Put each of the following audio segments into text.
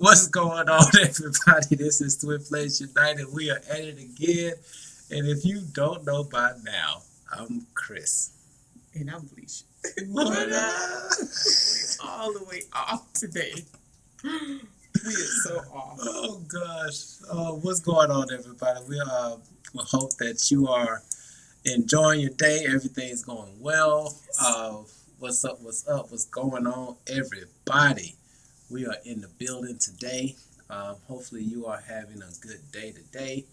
What's going on, everybody? This is Twin Flames United. We are at it again. And if you don't know by now, I'm Chris. And I'm Felicia. What up? All the way off today. We are so off. Oh, gosh. What's going on, everybody? We hope that you are enjoying your day. Everything's going well. What's up? What's going on, everybody? We are in the building today. Hopefully, you are having a good day today.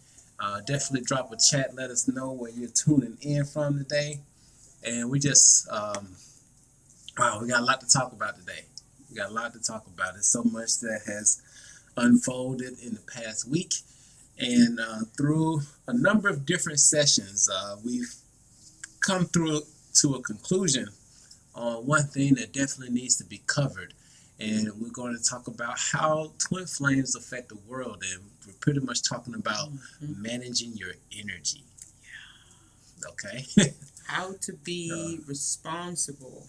Definitely drop a chat. Let us know where you're tuning in from today. And we just, wow, we got a lot to talk about today. We got a lot to talk about. There's so much that has unfolded in the past week. And through a number of different sessions, we've come through to a conclusion on one thing that definitely needs to be covered. And we're going to talk about how twin flames affect the world. And we're pretty much talking about managing your energy. Okay. How to be responsible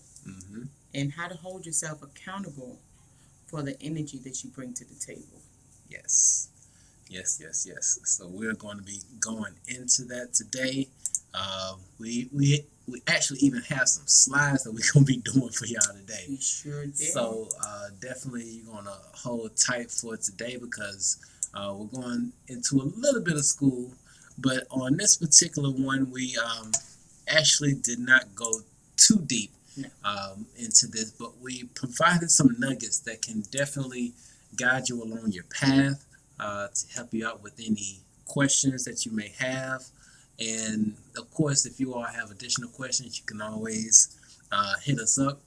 and how to hold yourself accountable for the energy that you bring to the table. Yes. So we're going to be going into that today. We actually even have some slides that we're going to be doing for y'all today. We sure did. So definitely you're going to hold tight for today because we're going into a little bit of school. But on this particular one, we actually did not go too deep into this, but we provided some nuggets that can definitely guide you along your path to help you out with any questions that you may have. And of course, if you all have additional questions, you can always hit us up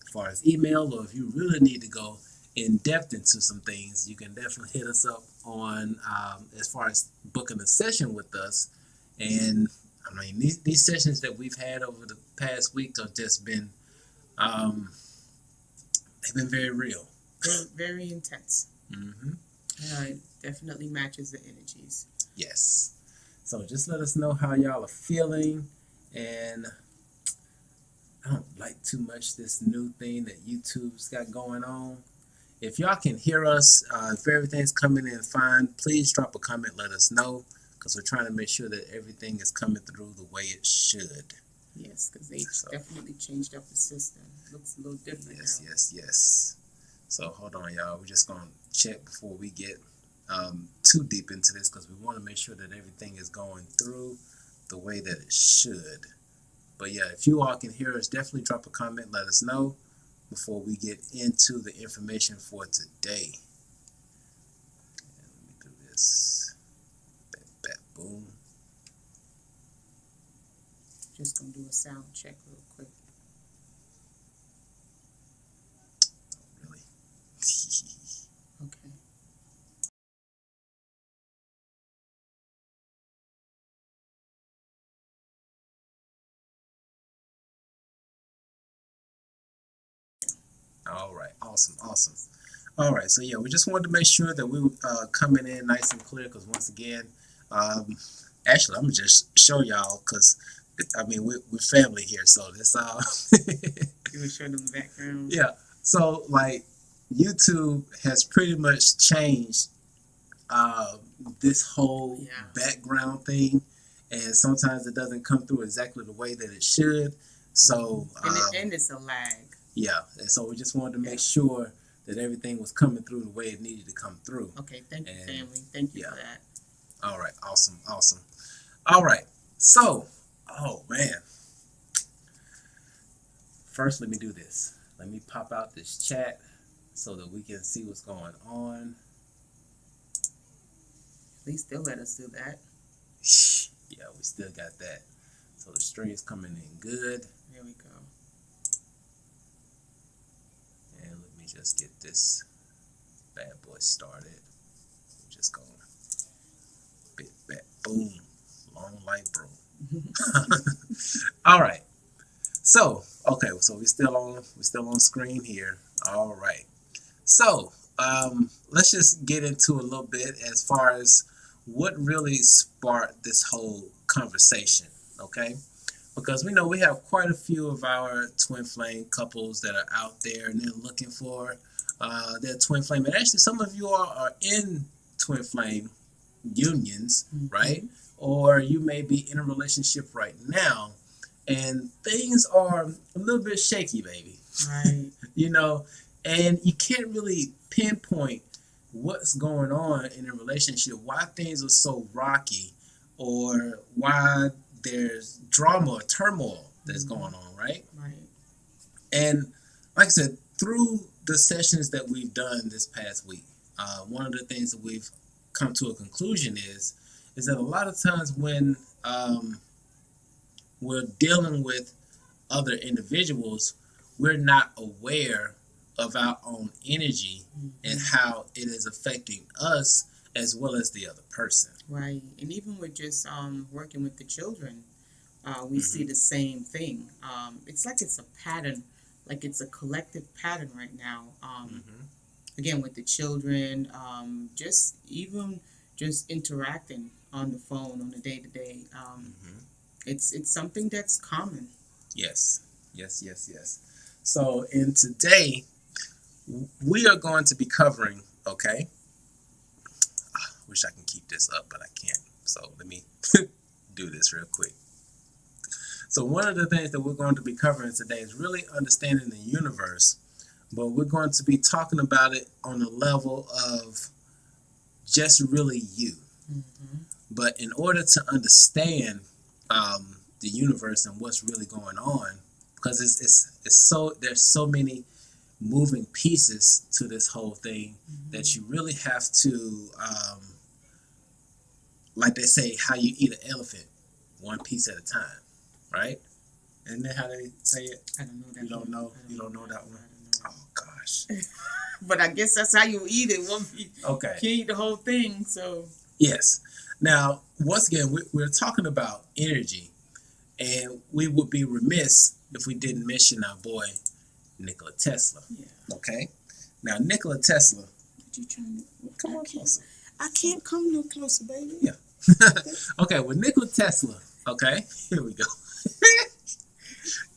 as far as email, or if you really need to go in depth into some things, you can definitely hit us up on as far as booking a session with us. And I mean, these sessions that we've had over the past week have just been they've been very real, very intense. It definitely matches the energies. Yes. So just let us know how y'all are feeling. And I don't like too much this new thing that YouTube's got going on. If y'all can hear us, if everything's coming in fine, please drop a comment, let us know, because we're trying to make sure that everything is coming through the way it should. Yes, because they definitely changed up the system. It looks a little different now. Yes. So hold on, y'all. We're just going to check before we get too deep into this, because we want to make sure that everything is going through the way that it should. But yeah, if you all can hear us, definitely drop a comment, let us know before we get into the information for today. And let me do this. Boom. Just gonna do a sound check real quick. Really? Okay. All right, awesome. All right, so yeah, we just wanted to make sure that we were coming in nice and clear, because once again, actually, I'm gonna just show y'all, because I mean we're family here, so that's all. You want to show them the background? Yeah. So like, YouTube has pretty much changed this whole background thing, and sometimes it doesn't come through exactly the way that it should. So and it's a lag. Yeah, and so we just wanted to make sure that everything was coming through the way it needed to come through. Okay, thank you, family. Thank you for that. All right, awesome. All right, so, oh man. First, let me do this. Let me pop out this chat so that we can see what's going on. At least they'll let us do that. Yeah, we still got that. So the stream's coming in good. There we go. And let me just get this bad boy started. We're just going big back, boom, long light, bro. All right. So, okay, so we're still on screen here. All right. So, let's just get into a little bit as far as what really sparked this whole conversation, okay? Because we know we have quite a few of our twin flame couples that are out there and they're looking for they're twin flame. And actually, some of you are in twin flame unions, right? Or you may be in a relationship right now, and things are a little bit shaky, baby. Right. You know, and you can't really pinpoint what's going on in a relationship, why things are so rocky, or why there's drama or turmoil that's going on, right? Right. And like I said, through the sessions that we've done this past week, one of the things that we've come to a conclusion is that a lot of times when we're dealing with other individuals, we're not aware of our own energy and how it is affecting us as well as the other person. Right. And even with just working with the children, we see the same thing. It's like it's a pattern, like it's a collective pattern right now. Again, with the children, just interacting on the phone on a day-to-day. It's something that's common. Yes. So, in today, we are going to be covering, okay? I wish I can keep this up, but I can't. So, let me do this real quick. So, one of the things that we're going to be covering today is really understanding the universe, but we're going to be talking about it on the level of just really you. But in order to understand the universe and what's really going on, because it's so there's so many moving pieces to this whole thing that you really have to, like they say, how you eat an elephant, one piece at a time, right? Isn't that how they say it? I don't know that. You don't know? You don't know that one? Oh, gosh. But I guess that's how you eat it. Okay. You can't eat the whole thing, so. Yes. Now, once again, we're talking about energy, and we would be remiss if we didn't mention our boy, Nikola Tesla. Yeah. Okay? Now, Nikola Tesla. What you trying to... Come on closer. I can't come no closer, baby. Yeah. Okay, well, Nikola Tesla. Okay? Here we go.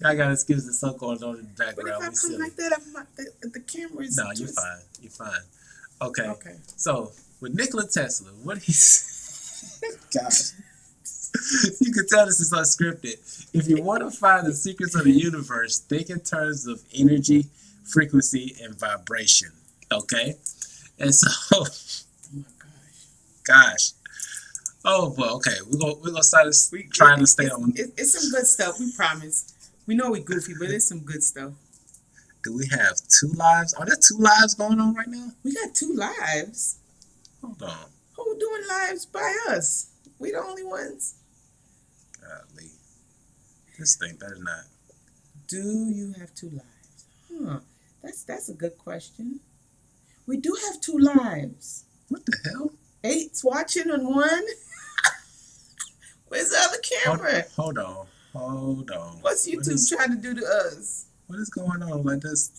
I got excuses of sun going on in the background. But if I come like that, the camera is... No, you're fine. You're fine. Okay. Okay. So, with Nikola Tesla, what he's... Gosh. You can tell this is unscripted. If you want to find the secrets of the universe, think in terms of energy, frequency, and vibration. Okay? And so... Oh, my gosh. Oh, well, okay. We're gonna start trying to stay on... It's some good stuff, we promise. We know we're goofy, but it's some good stuff. Do we have 2 lives? Are there 2 lives going on right now? We got 2 lives. Hold on. Who doing lives by us? We the only ones. Golly. This thing better not. Do you have 2 lives? That's a good question. We do have 2 lives. What the hell? 8's watching on 1. Where's the other camera? Hold on. What's YouTube trying to do to us? What is going on like this?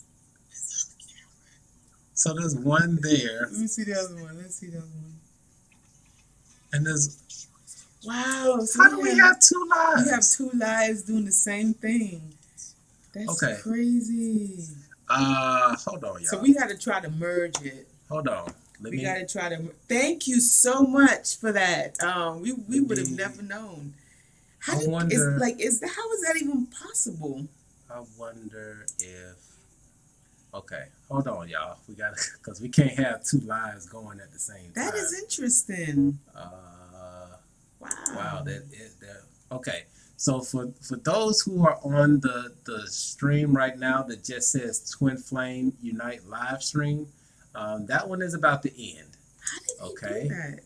So there's 1 there. Let me see the other one. Let's see the other one. And there's... Wow. So how do we have 2 lives? We have 2 lives doing the same thing. That's crazy. Hold on, y'all. So we got to try to merge it. Hold on. We got to try to... Thank you so much for that. We would have never known. How is that even possible? I wonder if... Okay, hold on, y'all. We got to... Because we can't have 2 lives going at the same time. That is interesting. Wow. Okay. So for those who are on the stream right now that just says Twin Flame Unite live stream, that one is about to end. How did you do that?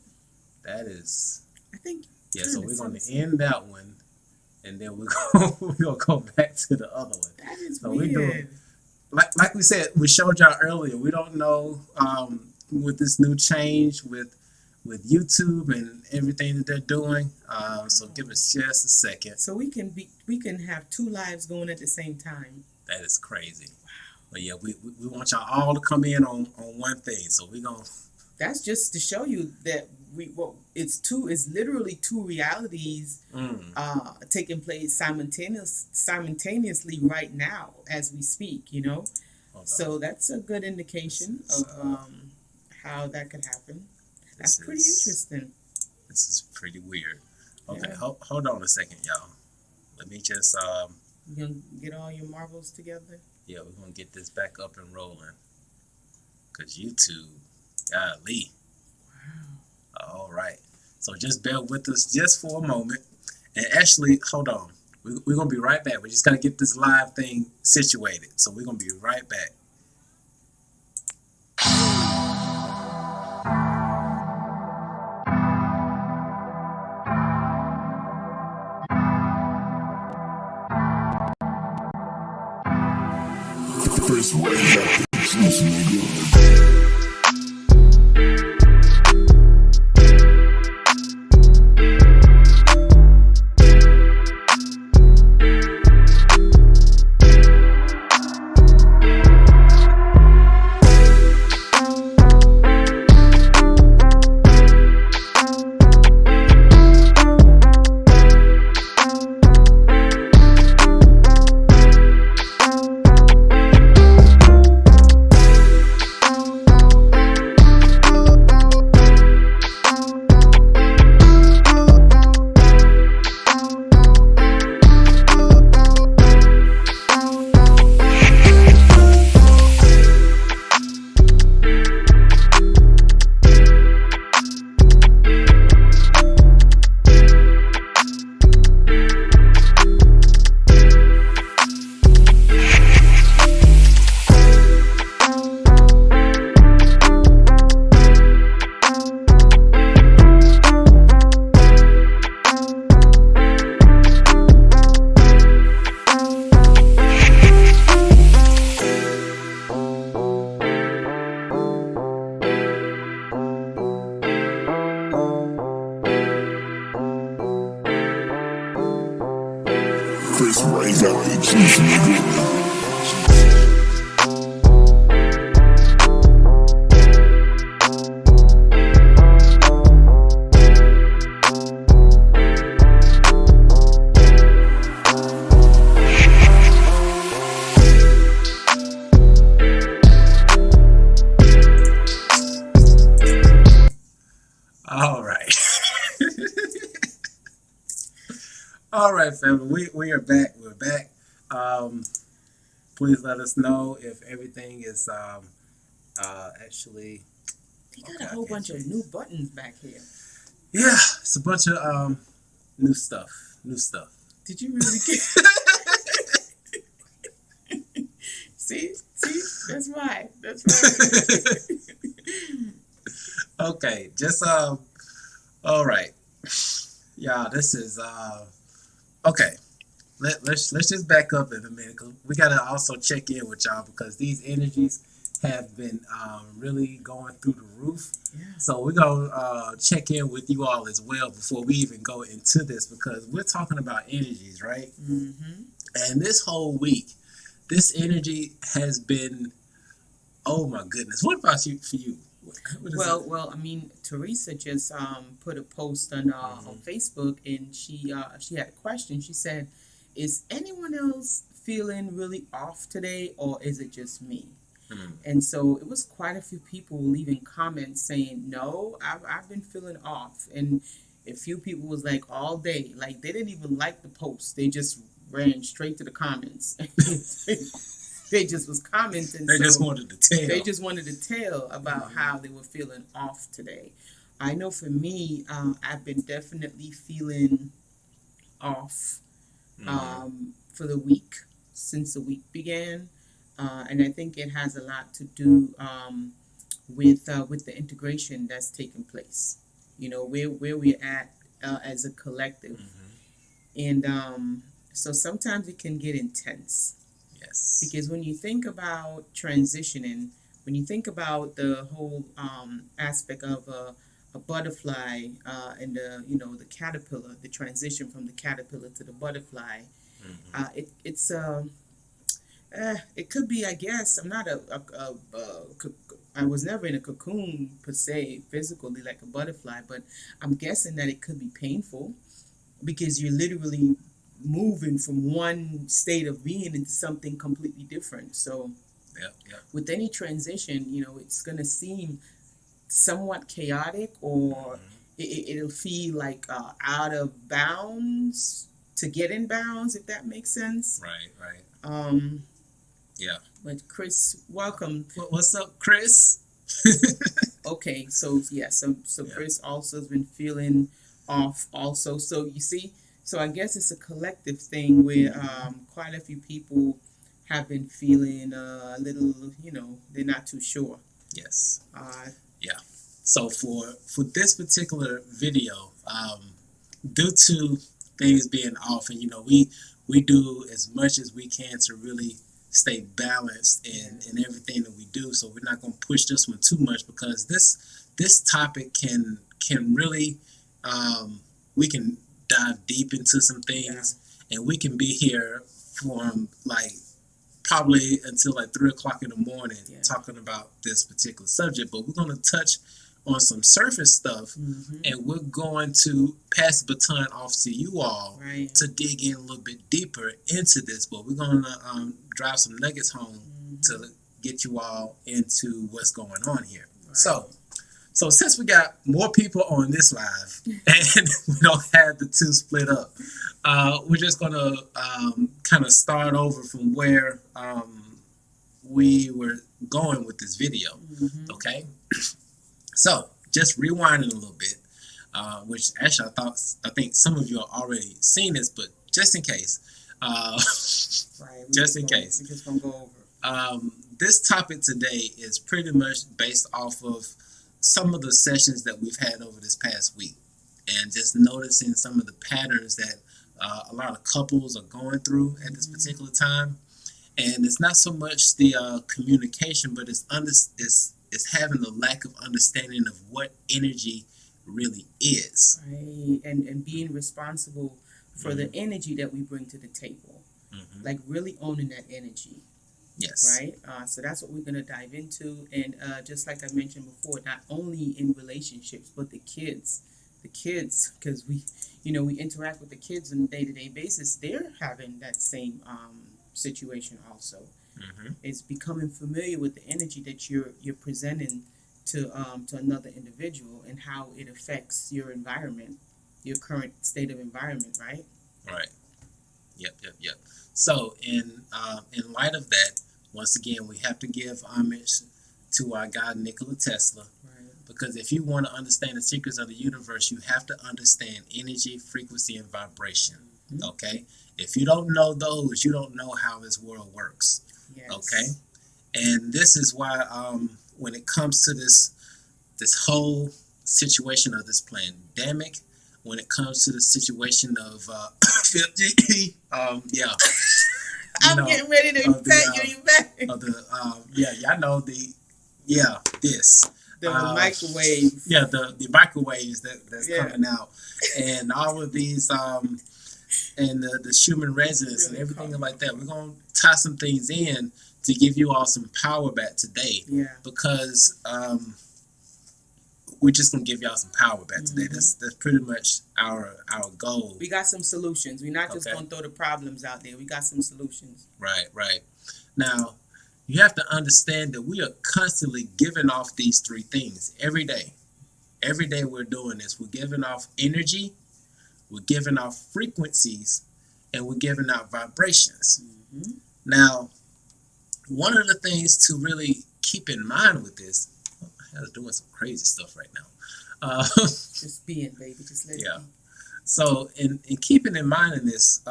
That is... I think... Yeah, so we're going to end that one, and then we're going to go back to the other one. That is so weird. Like we said, we showed y'all earlier, we don't know with this new change with YouTube and everything that they're doing. So give us just a second. So we can have 2 lives going at the same time. That is crazy. Wow. But yeah, we want y'all all to come in on one thing. So we're going to... That's just to show you that it's literally 2 realities taking place simultaneously right now as we speak, you know. Hold So on. that's a good indication This is, of how that could happen. That's this pretty is interesting. this is pretty weird. Okay, Yeah. hold on a second, y'all. Let me just You gonna get all your marbles together? yeah, we're gonna get this back up and rolling. Cause YouTube, golly. All right. So just bear with us just for a moment. And actually, hold on. We're gonna be right back. We just gotta get this live thing situated. So we're gonna be right back. Chris Ray got the juice, nigga. Chris Ray got the juice, nigga. All right. All right, family. We are back. We're back. Um, please let us know if everything is actually They got okay. a whole bunch of new buttons back here. Yeah, it's a bunch of new stuff. New stuff. Did you really get? See, that's right. That's right. Okay, just all right. Yeah, this is okay. Let's just back up in a minute, 'cause we gotta also check in with y'all because these energies have been really going through the roof. Yeah. So we're gonna check in with you all as well before we even go into this, because we're talking about energies, right? Mm-hmm. And this whole week, this energy has been, oh my goodness. What about you? For you? What is it? Well, I mean, Teresa just put a post on Facebook, and she had a question. She said, "Is anyone else feeling really off today, or is it just me?" Hmm. And so it was quite a few people leaving comments saying, "No, I've been feeling off," and a few people was like all day, like they didn't even like the post. They just ran straight to the comments. They just was commenting. They just wanted to tell. They just wanted to tell about how they were feeling off today. I know for me, I've been definitely feeling off for the week since the week began, and I think it has a lot to do with the integration that's taking place. You know, where we're at as a collective, and so sometimes it can get intense. Yes. Because when you think about transitioning, when you think about the whole aspect of a butterfly and the caterpillar, the transition from the caterpillar to the butterfly, it could be, I guess, I'm not I was never in a cocoon per se physically like a butterfly, but I'm guessing that it could be painful because you're literally moving from one state of being into something completely different. So Yep. With any transition, it's going to seem somewhat chaotic, or it'll feel like out of bounds to get in bounds, if that makes sense. Right. Yeah. But Chris, welcome. What's up, Chris? Okay, so Chris also has been feeling off also. So you see, so I guess it's a collective thing where quite a few people have been feeling a little, they're not too sure. Yes. Yeah. So for this particular video, due to things being off, and we do as much as we can to really stay balanced in everything that we do. So we're not going to push this one too much, because this topic can really we can dive deep into some things, and we can be here from like probably until like 3 o'clock in the morning talking about this particular subject. But we're going to touch on some surface stuff, and we're going to pass the baton off to you all to dig in a little bit deeper into this. But we're going to drive some nuggets home to get you all into what's going on here. So since we got more people on this live and we don't have the two split up, we're just going to kind of start over from where we were going with this video. Okay. So just rewinding a little bit, which actually I think some of you have already seen this, but just in case, we're just gonna go over. This topic today is pretty much based off of some of the sessions that we've had over this past week, and just noticing some of the patterns that a lot of couples are going through at this particular time. And it's not so much the communication, but it's having the lack of understanding of what energy really is. Right, and being responsible for the energy that we bring to the table. Like really owning that energy. Yes. Right? So that's what we're going to dive into. And just like I mentioned before, not only in relationships, but the kids, because we interact with the kids on a day-to-day basis. They're having that same situation also. Is becoming familiar with the energy that you're presenting to another individual, and how it affects your environment, your current state of environment, right? Right. Yep. So in light of that, once again, we have to give homage to our God, Nikola Tesla. Because if you want to understand the secrets of the universe, you have to understand energy, frequency, and vibration. Okay? If you don't know those, you don't know how this world works. Yes. Okay? And this is why when it comes to this whole situation of this pandemic, when it comes to the situation of 5G, I'm getting ready to pat you back. Y'all know this. The microwave. Yeah, the microwaves that's coming out, and all of these and the Schumann resonance and everything like that. We're gonna tie some things in to give you all some power back today. Yeah. Because we're just gonna give y'all some power back today. That's pretty much our goal. We got some solutions. We're not just gonna throw the problems out there. We got some solutions. Right. Now, you have to understand that we are constantly giving off these three things every day. Every day we're doing this. We're giving off energy, we're giving off frequencies, and we're giving out vibrations. Now, one of the things to really keep in mind with this, I was doing some crazy stuff right now. Just being, baby. Just let it be. So, in keeping in mind in this,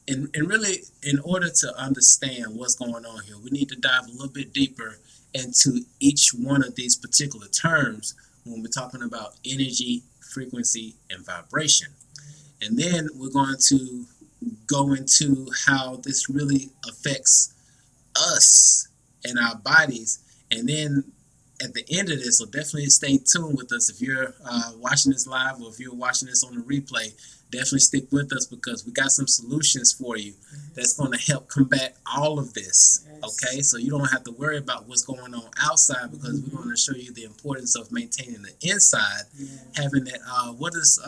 and really, in order to understand what's going on here, we need to dive a little bit deeper into each one of these particular terms when we're talking about energy, frequency, and vibration. And then we're going to go into how this really affects us and our bodies. And then at the end of this, so definitely stay tuned with us. If you're watching this live, or if you're watching this on the replay, definitely stick with us, because we got some solutions for you that's going to help combat all of this. Okay, so you don't have to worry about what's going on outside, because we're going to show you the importance of maintaining the inside, having that what does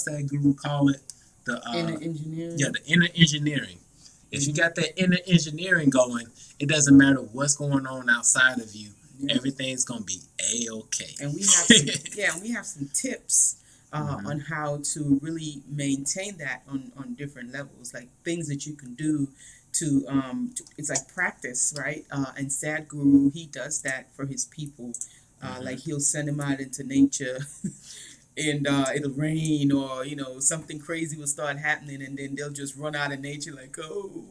Sad Guru call it? The inner engineering. Yeah, the inner engineering. If you got that inner engineering going, it doesn't matter what's going on outside of you. Yeah. Everything's gonna be a-okay. And we have some tips on how to really maintain that on different levels, like things that you can do to it's like practice, right? And Sadhguru, he does that for his people. Like he'll send them out into nature and it'll rain, or something crazy will start happening, and then they'll just run out of nature like, oh.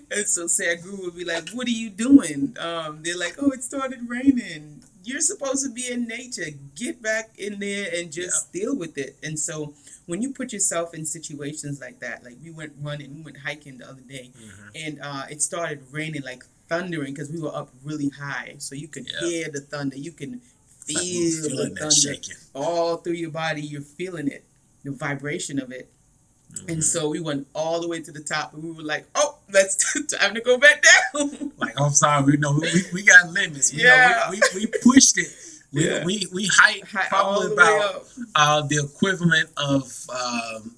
And so Sadhguru will be like, what are you doing? They're like, oh, it started raining. You're supposed to be in nature. Get back in there and just deal with it. And so when you put yourself in situations like that, like we went hiking the other day, and it started raining, like thundering, because we were up really high, so you could hear the thunder, you can feel the thunder all through your body. You're feeling it, the vibration of it. And so we went all the way to the top, and we were like, oh, time to go back down. Like, I'm sorry, we got limits. We pushed it. We hiked probably about the equivalent of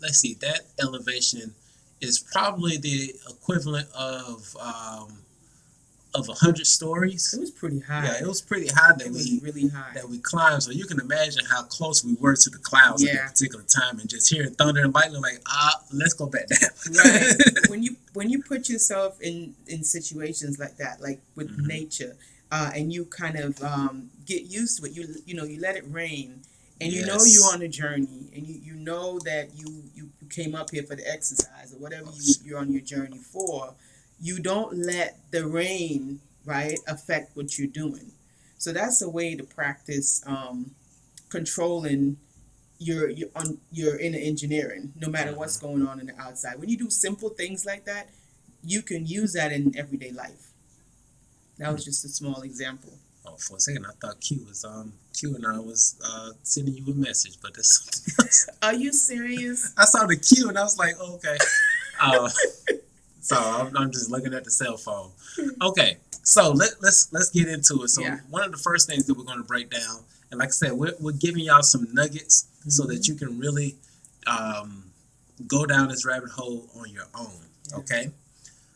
let's see, that elevation is probably the equivalent of 100 stories. It was pretty high. Yeah, it was pretty high really high that we climbed. So you can imagine how close we were to the clouds at that particular time, and just hearing thunder and lightning, like, let's go back down. Right. when you put yourself in situations like that, like with nature, and you kind of get used to it, you let it rain, and you know you're on a journey, and you know that you came up here for the exercise or whatever you're on your journey for. You don't let the rain, right, affect what you're doing. So that's a way to practice controlling your inner engineering, no matter what's going on in the outside. When you do simple things like that, you can use that in everyday life. That was just a small example. Oh, for a second, I thought Q and I was sending you a message, but that's something else. Are you serious? I saw the Q and I was like, okay. So I'm just looking at the cell phone. Okay, so let's get into it. So one of the first things that we're going to break down, and like I said, we're giving y'all some nuggets so that you can really go down this rabbit hole on your own. Okay,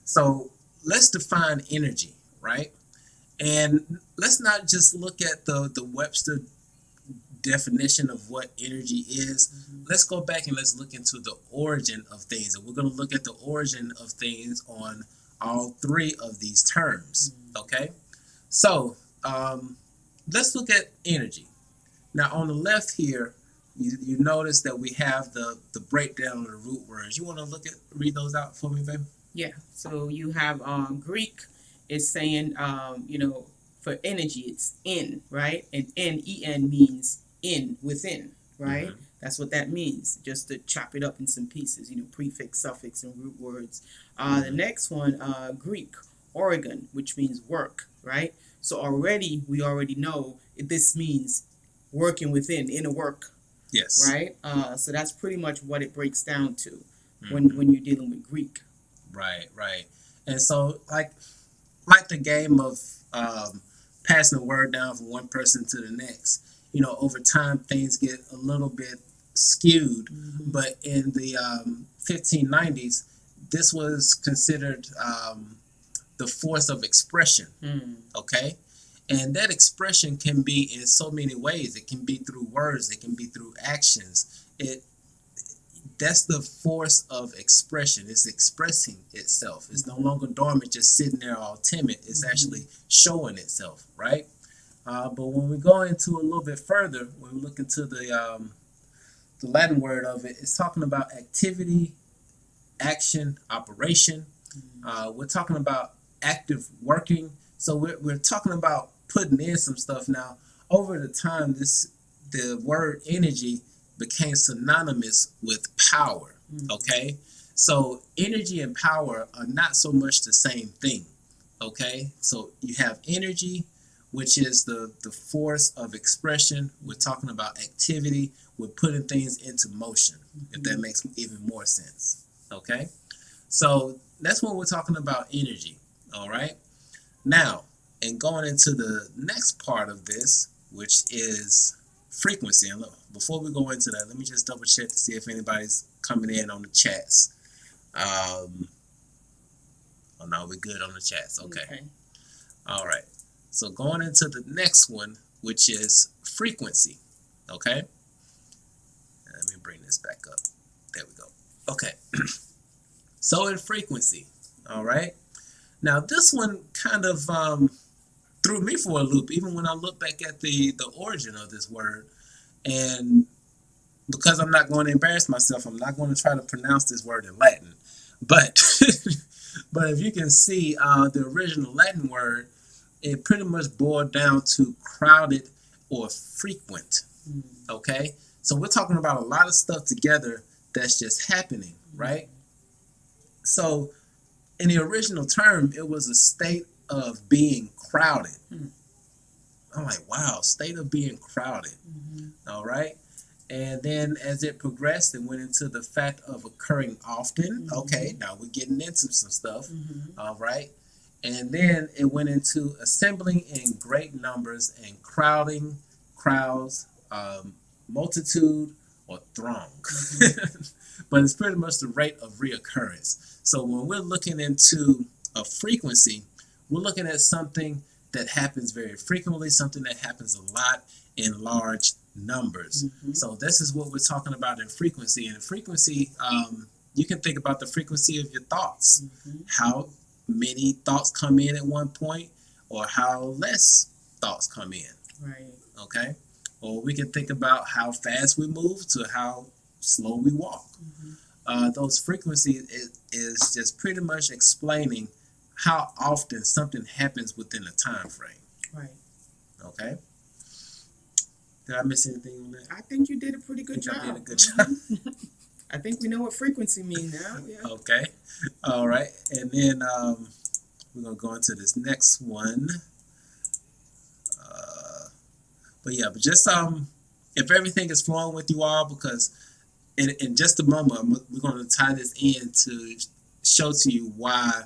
so let's define energy, right? And let's not just look at the Webster definition of what energy is. Let's go back and let's look into the origin of things, and we're going to look at the origin of things on all three of these terms. Okay, so let's look at energy. Now on the left here, you notice that we have the breakdown of the root words. You want to read those out for me, baby? Yeah. So you have Greek is saying for energy it's in, right? And en means in, within, right? That's what that means, just to chop it up in some pieces, prefix, suffix, and root words. The next one, Greek, organ, which means work, right? So we already know this means working within, inner work. Yes. Right? So that's pretty much what it breaks down to when you're dealing with Greek. Right. And so, like the game of passing the word down from one person to the next, over time things get a little bit skewed. But in the 1590s, this was considered the force of expression. Okay, and that expression can be in so many ways. It can be through words. It can be through actions. That's the force of expression. It's expressing itself. It's no longer dormant, just sitting there all timid. It's actually showing itself, right? But when we go into a little bit further, when we look into the Latin word of it, it's talking about activity, action, operation. We're talking about active working. So we're talking about putting in some stuff. Now, over the time, the word energy became synonymous with power. Okay, so energy and power are not so much the same thing. Okay, so you have energy, which is the force of expression. We're talking about activity. We're putting things into motion, if that makes even more sense. Okay, so that's when we're talking about energy. All right, now, and going into the next part of this, which is frequency. And look, before we go into that, let me just double check to see if anybody's coming in on the chats. Oh no, we're good on the chats. Okay. Okay. All right. So going into the next one, which is frequency. Okay. Let me bring this back up. There we go. Okay. So in frequency, all right. Now this one kind of threw me for a loop, even when I look back at the origin of this word. And because I'm not going to embarrass myself, I'm not going to try to pronounce this word in Latin. But but if you can see the original Latin word, it pretty much boiled down to crowded or frequent. Okay, so we're talking about a lot of stuff together that's just happening, right? So in the original term, it was a state of being crowded. I'm like, wow, state of being crowded. All right. And then as it progressed, it went into the fact of occurring often. Okay, now we're getting into some stuff. All right. And then it went into assembling in great numbers and crowding, crowds, multitude, or throng. But it's pretty much the rate of reoccurrence. So when we're looking into a frequency, we're looking at something that happens very frequently, something that happens a lot in large numbers. So this is what we're talking about in frequency. And in frequency, you can think about the frequency of your thoughts. How many thoughts come in at one point, or how less thoughts come in. Right. Okay. Or we can think about how fast we move to how slow we walk. Those frequencies is just pretty much explaining how often something happens within a time frame. Right. Okay. Did I miss anything on that? I think you did a pretty good job. I did a good job. I think we know what frequency means now. Yeah. Okay. All right. And then we're going to go into this next one. But yeah, but just if everything is flowing with you all, because in just a moment, we're going to tie this in to show to you why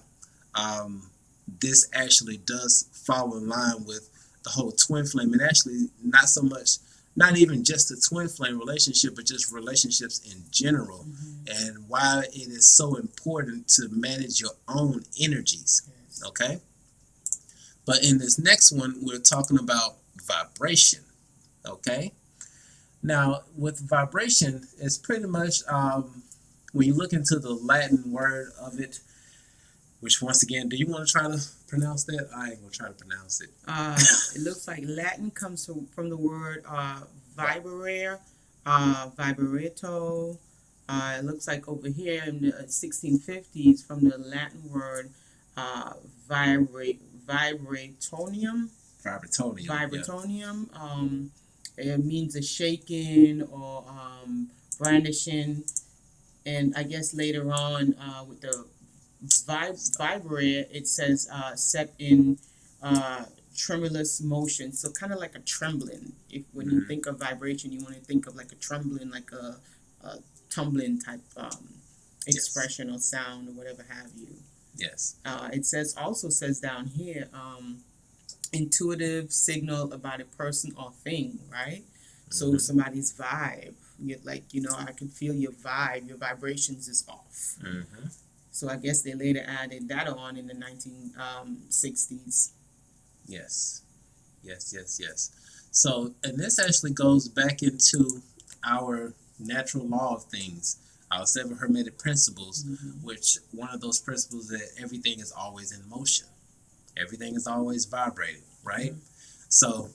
this actually does fall in line with the whole twin flame, and actually not so much, not even just the twin flame relationship, but just relationships in general, and why it is so important to manage your own energies. Okay. But in this next one, we're talking about vibration. Okay. Now, with vibration, it's pretty much when you look into the Latin word of it, which once again, do you want to try to pronounce that? I ain't gonna try to pronounce it. It looks like Latin comes from the word vibrare, vibrato. It looks like over here in the 1650s from the Latin word vibratonium. Vibratonium. It means a shaking or brandishing, and I guess later on with the vibrate, it says set in tremulous motion, so kind of like a trembling. If when you think of vibration, you want to think of like a trembling, like a tumbling type expression or sound or whatever have you. Yes. It also says down here, intuitive signal about a person or thing, right? So somebody's vibe, I can feel your vibe, your vibrations is off. So I guess they later added that on in the 1960s. Yes. So, and this actually goes back into our natural law of things, our 7 Hermetic principles, which one of those principles that everything is always in motion. Everything is always vibrating, right? So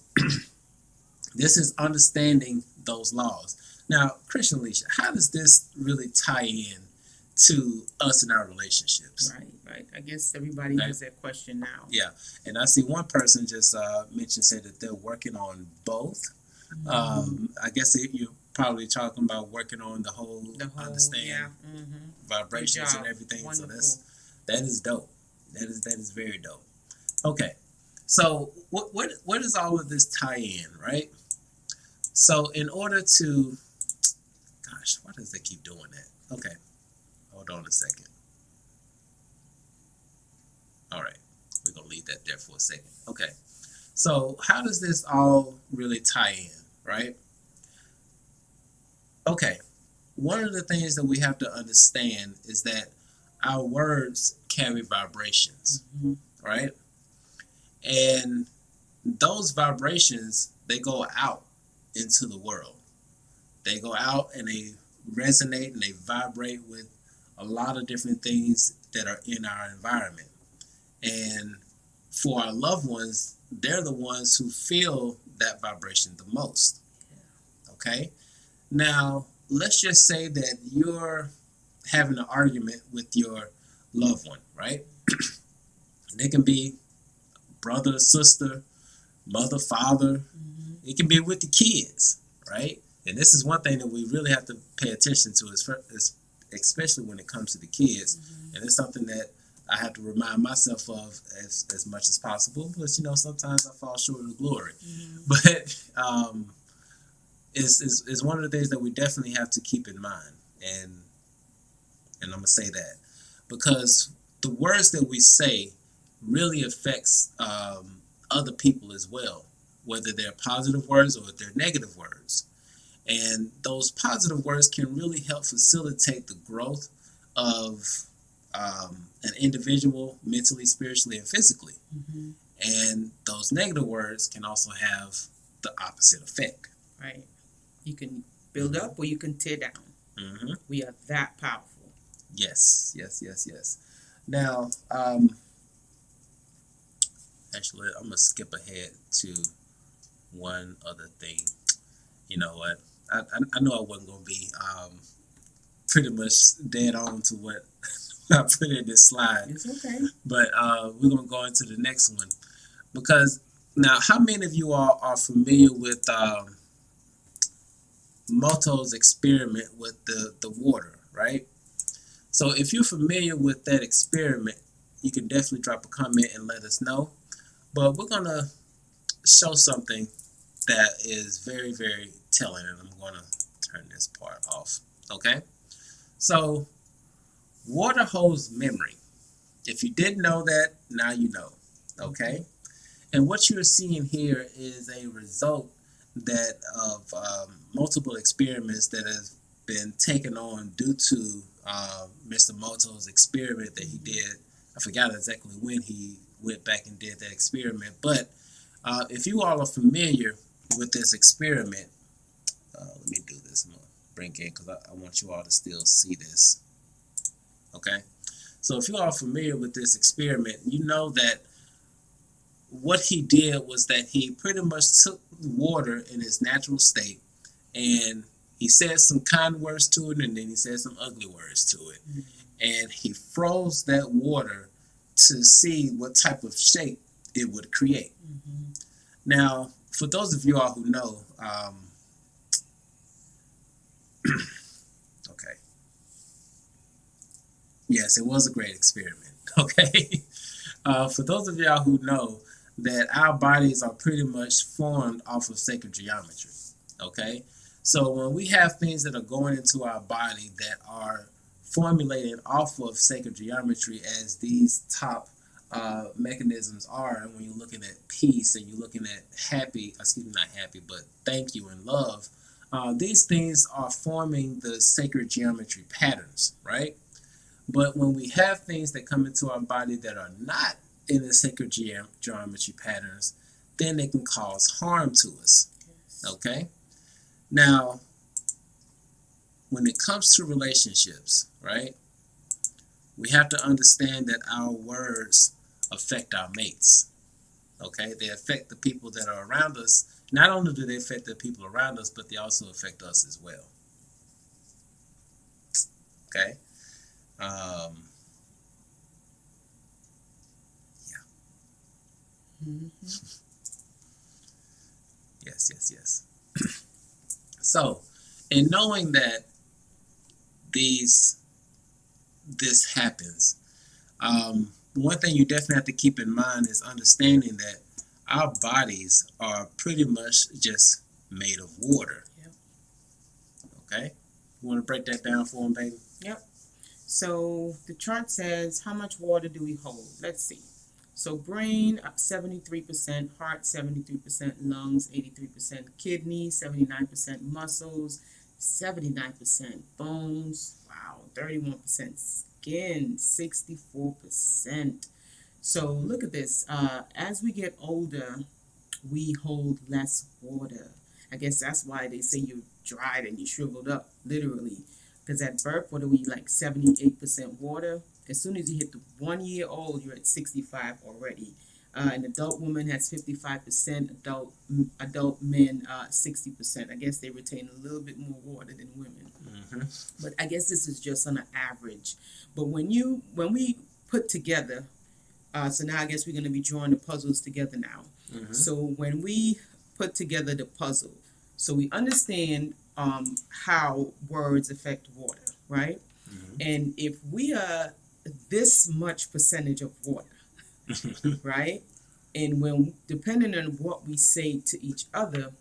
this is understanding those laws. Now, Christian Alicia, how does this really tie in to us in our relationships? Right. I guess everybody has that question now. Yeah, and I see one person just said that they're working on both. I guess you're probably talking about working on the whole understand vibrations and everything. Wonderful. So that is dope. That is very dope. Okay, so what does all of this tie in, right? So in order to, gosh, why does they keep doing that? Okay, hold on a second. All right, we're gonna leave that there for a second. Okay, so how does this all really tie in, right? Okay, one of the things that we have to understand is that our words carry vibrations, Mm-hmm. right? And those vibrations, they go out into the world. They go out and they resonate and they vibrate with a lot of different things that are in our environment. And for our loved ones, they're the ones who feel that vibration the most. Okay? Now, let's just say that you're having an argument with your loved one, right? They can be brother, sister, mother, father. Mm-hmm. It can be with the kids, right? And this is one thing that we really have to pay attention to, is especially when it comes to the kids. Mm-hmm. And it's something that I have to remind myself of as much as possible. But, sometimes I fall short of the glory. Mm-hmm. But it's one of the things that we definitely have to keep in mind. And I'm going to say that. Because the words that we say really affects other people as well, whether they're positive words or they're negative words. And those positive words can really help facilitate the growth of an individual mentally, spiritually, and physically. Mm-hmm. And those negative words can also have the opposite effect. Right. You can build up or you can tear down. Mm-hmm. We are that powerful. Yes. Now, actually, I'm going to skip ahead to one other thing. You know what? I know I wasn't going to be pretty much dead on to what I put in this slide. It's okay. But we're going to go into the next one. Because now, how many of you all are familiar with Moto's experiment with the water, right? So if you're familiar with that experiment, you can definitely drop a comment and let us know. But we're going to show something that is very, very telling. And I'm going to turn this part off. Okay? So water holds memory. If you didn't know that, now you know. Okay? And what you're seeing here is a result that of multiple experiments that have been taken on due to Mr. Moto's experiment that he did. I forgot exactly when he went back and did that experiment. But if you all are familiar with this experiment, let me do this. I'm going to bring it in because I want you all to still see this. Okay? So if you all are familiar with this experiment, you know that what he did was that he pretty much took water in its natural state and he said some kind words to it and then he said some ugly words to it. Mm-hmm. And he froze that water to see what type of shape it would create. Mm-hmm. Now, for those of you all who know, okay. Yes, it was a great experiment. Okay. For those of y'all who know that our bodies are pretty much formed off of sacred geometry. Okay. So when we have things that are going into our body that are formulated off of sacred geometry, as these top mechanisms are, and when you're looking at peace and you're looking at not happy, but thank you and love, these things are forming the sacred geometry patterns, right? But when we have things that come into our body that are not in the sacred geometry patterns, then they can cause harm to us. Okay? Now, when it comes to relationships, right, we have to understand that our words affect our mates. Okay? They affect the people that are around us. Not only do they affect the people around us, but they also affect us as well. Okay? Yeah. Mm-hmm. Yes. So, in knowing that this happens, one thing you definitely have to keep in mind is understanding that our bodies are pretty much just made of water. Yep. Okay? You want to break that down for them, baby? Yep. So the chart says, how much water do we hold? Let's see. So brain, 73%, heart, 73%, lungs, 83%, kidneys, 79%, muscles, 79%, bones, wow, 31% again, 64%. So look at this. As we get older, we hold less water. I guess that's why they say you're dried and you shriveled up, literally. Because at birth, what are we, like 78% water? As soon as you hit the 1 year old, you're at 65 already. An adult woman has 55%, adult men 60%. I guess they retain a little bit more water than women. Mm-hmm. But I guess this is just on an average. But when we put together, so now I guess we're going to be drawing the puzzles together now. Mm-hmm. So when we put together the puzzle, so we understand how words affect water, right? Mm-hmm. And if we are this much percentage of water, right? And when depending on what we say to each other,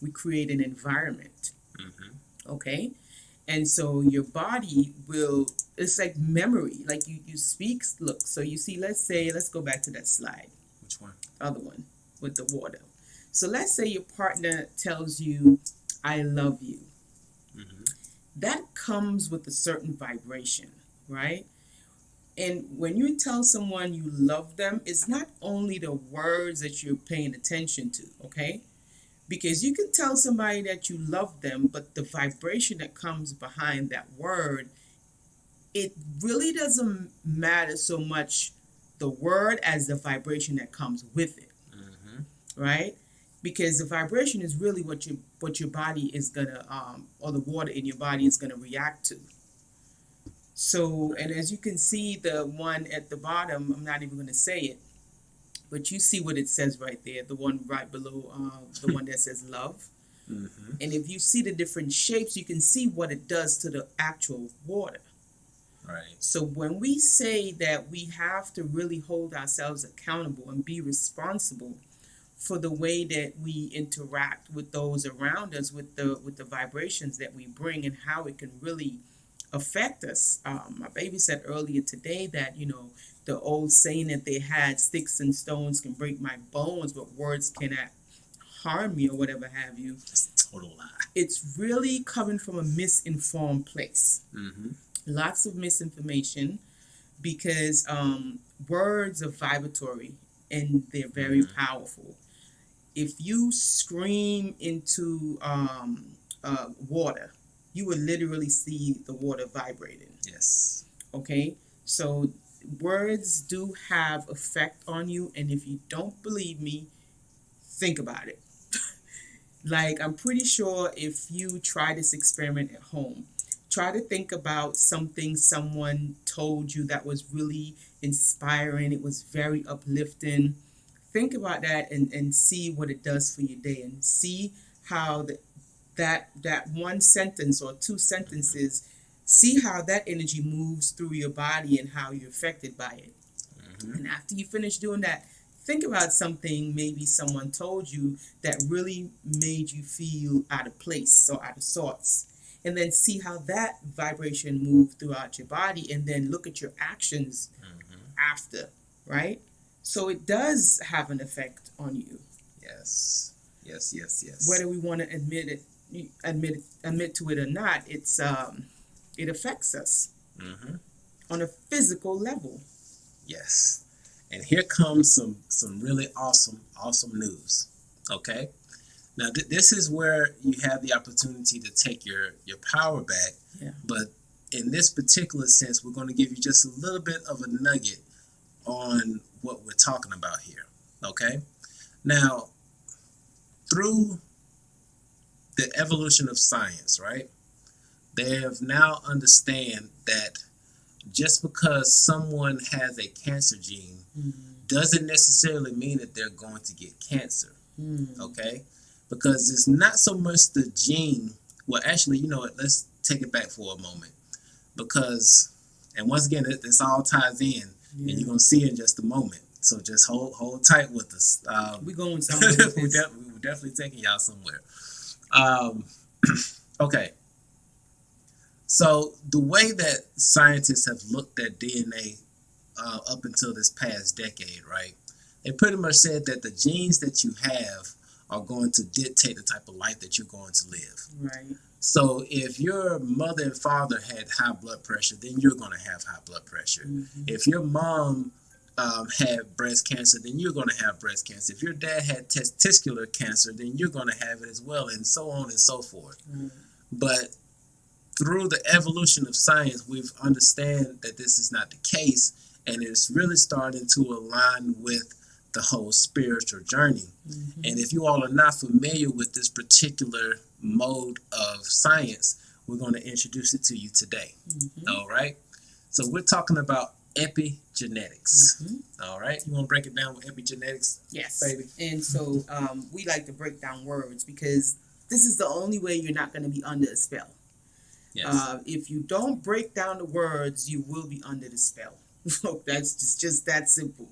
we create an environment. Mm-hmm. Okay? And so your body will, it's like memory. Like you speak, look, so you see, let's go back to that slide. Which one? Other one with the water. So let's say your partner tells you, I love you. Mm-hmm. That comes with a certain vibration, right? And when you tell someone you love them, it's not only the words that you're paying attention to, okay? Because you can tell somebody that you love them, but the vibration that comes behind that word, it really doesn't matter so much the word as the vibration that comes with it, Mm-hmm. right? Because the vibration is really what your body is gonna, or the water in your body is gonna react to. So, and as you can see, the one at the bottom, I'm not even going to say it, but you see what it says right there, the one right below, the one that says love. Mm-hmm. And if you see the different shapes, you can see what it does to the actual water. Right. So when we say that we have to really hold ourselves accountable and be responsible for the way that we interact with those around us, with the vibrations that we bring and how it can really affect us. My baby said earlier today that, the old saying that they had, sticks and stones can break my bones, but words cannot harm me or whatever have you. It's a total lie. It's really coming from a misinformed place. Mm-hmm. Lots of misinformation because words are vibratory and they're very powerful. If you scream into water, you would literally see the water vibrating. Yes. Okay? So words do have effect on you, and if you don't believe me, think about it. Like, I'm pretty sure if you try this experiment at home, try to think about something someone told you that was really inspiring, it was very uplifting. Think about that and see what it does for your day, and see how that one sentence or two sentences, see how that energy moves through your body and how you're affected by it. Mm-hmm. And after you finish doing that, think about something maybe someone told you that really made you feel out of place or out of sorts. And then see how that vibration moved throughout your body, and then look at your actions after, right? So it does have an effect on you. Yes. Yes, yes, yes. Whether we want to admit to it or not, it affects us on a physical level. Yes. And here comes some really awesome news. Okay? Now, this is where you have the opportunity to take your power back. Yeah. But in this particular sense, we're going to give you just a little bit of a nugget on what we're talking about here. Okay? Now, through the evolution of science, right? They have now understand that just because someone has a cancer gene doesn't necessarily mean that they're going to get cancer. Okay? Because it's not so much the gene. Well, actually, you know what? Let's take it back for a moment. Because, and once again, this all ties in, and you're going to see in just a moment. So just hold tight with us. We're going somewhere with this. We're definitely taking y'all somewhere. Okay. So the way that scientists have looked at DNA up until this past decade, right? They pretty much said that the genes that you have are going to dictate the type of life that you're going to live. Right. So if your mother and father had high blood pressure, then you're going to have high blood pressure. Mm-hmm. If your mom had breast cancer, then you're going to have breast cancer. If your dad had testicular cancer, then you're going to have it as well, and so on and so forth. Mm. But through the evolution of science, we've understand that this is not the case, and it's really starting to align with the whole spiritual journey. Mm-hmm. And if you all are not familiar with this particular mode of science, we're going to introduce it to you today. Mm-hmm. All right? So we're talking about epigenetics. Mm-hmm. All right? You want to break it down with epigenetics? Yes. Baby. And so we like to break down words because this is the only way you're not going to be under a spell. Yes. If you don't break down the words, you will be under the spell. That's just that simple.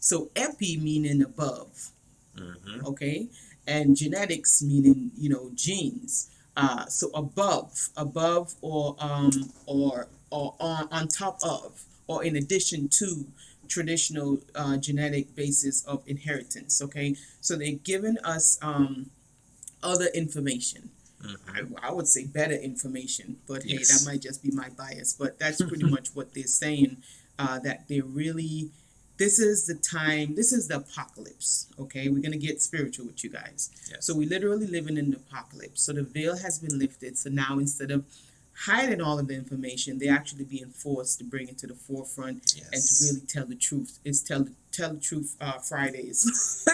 So epi meaning above, Mm-hmm. okay, and genetics meaning genes. So above, or on top of, or in addition to traditional genetic basis of inheritance. Okay, so they're giving us other information. Mm-hmm. I would say better information, but hey, Yes. that might just be my bias. But that's pretty much what they're saying. That they're really, this is the time, this is the apocalypse. Okay, we're gonna get spiritual with you guys. Yes. So we're literally living in the apocalypse. So the veil has been lifted. So now instead of hiding all of the information, they're actually being forced to bring it to the forefront Yes. and to really tell the truth. It's tell the truth Fridays.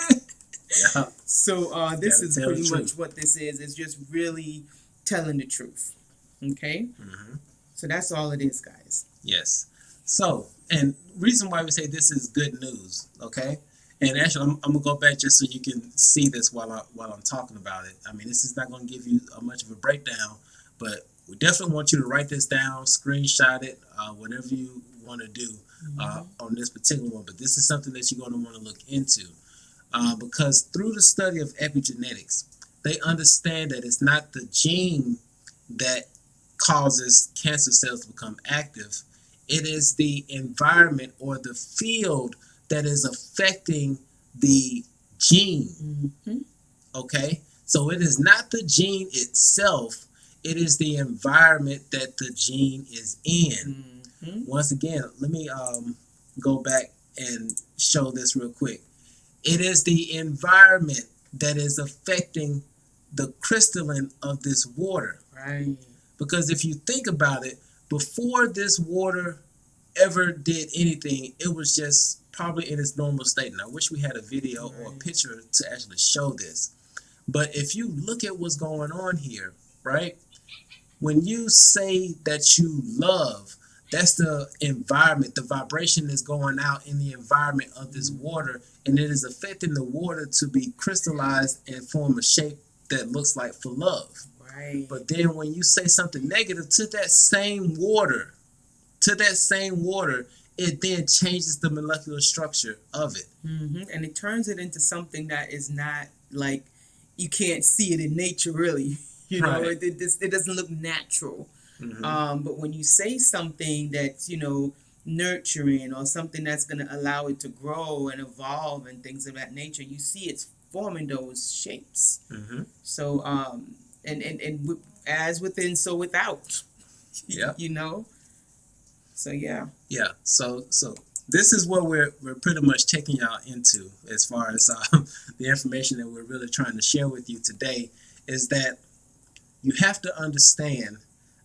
Yeah. So this Gotta is tell the pretty truth. much what this is. It's just really telling the truth. Okay? Mm-hmm. So that's all it is, guys. Yes. So, and reason why we say this is good news, okay? And actually, I'm gonna go back just so you can see this while I'm talking about it. I mean, this is not gonna give you much of a breakdown, but we definitely want you to write this down, screenshot it, whatever you want to do on this particular one. But this is something that you're going to want to look into because through the study of epigenetics, they understand that it's not the gene that causes cancer cells to become active. It is the environment or the field that is affecting the gene. Mm-hmm. Okay? So it is not the gene itself. It is the environment that the gene is in. Mm-hmm. Once again, let me go back and show this real quick. It is the environment that is affecting the crystalline of this water. Right. Because if you think about it, before this water ever did anything, it was just probably in its normal state. And I wish we had a video or a picture to actually show this. But if you look at what's going on here, right? When you say that you love, that's the environment. The vibration is going out in the environment of this water, and it is affecting the water to be crystallized and form a shape that looks like for love. Right. But then when you say something negative to that same water, it then changes the molecular structure of it. Mm-hmm. And it turns it into something that is not like you can't see it in nature, really. You know, Right. it doesn't look natural. Mm-hmm. But when you say something that's, nurturing or something that's going to allow it to grow and evolve and things of that nature, you see it's forming those shapes. Mm-hmm. So, as within, so without. Yeah. So, yeah. Yeah. So this is what we're pretty much taking y'all into as far as the information that we're really trying to share with you today is that you have to understand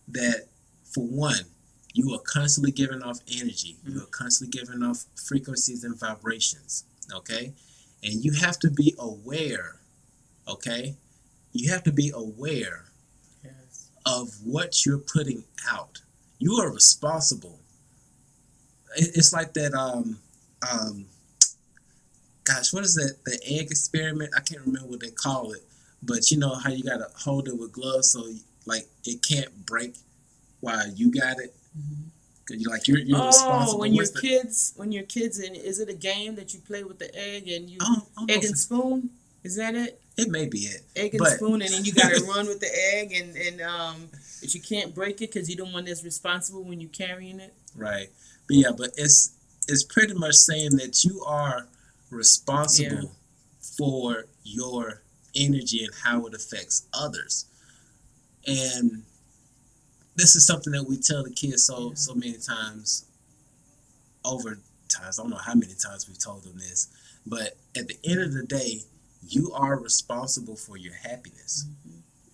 that, for one, you are constantly giving off energy. You are constantly giving off frequencies and vibrations, okay? And you have to be aware, okay? You have to be aware Yes. of what you're putting out. You are responsible. It's like that, gosh, what is that? The egg experiment? I can't remember what they call it. But you know how you got to hold it with gloves so like it can't break while you got it? Mm-hmm. Cause you're responsible. When you're kids, and is it a game that you play with the egg and you egg and spoon? Is that it? It may be it. Egg and spoon, and then you gotta run with the egg, and but you can't break it because you're the one that's responsible when you're carrying it. Right, but it's pretty much saying that you are responsible for your energy and how it affects others. And this is something that we tell the kids so many times over times. I don't know how many times we've told them this, but at the end of the day, you are responsible for your happiness.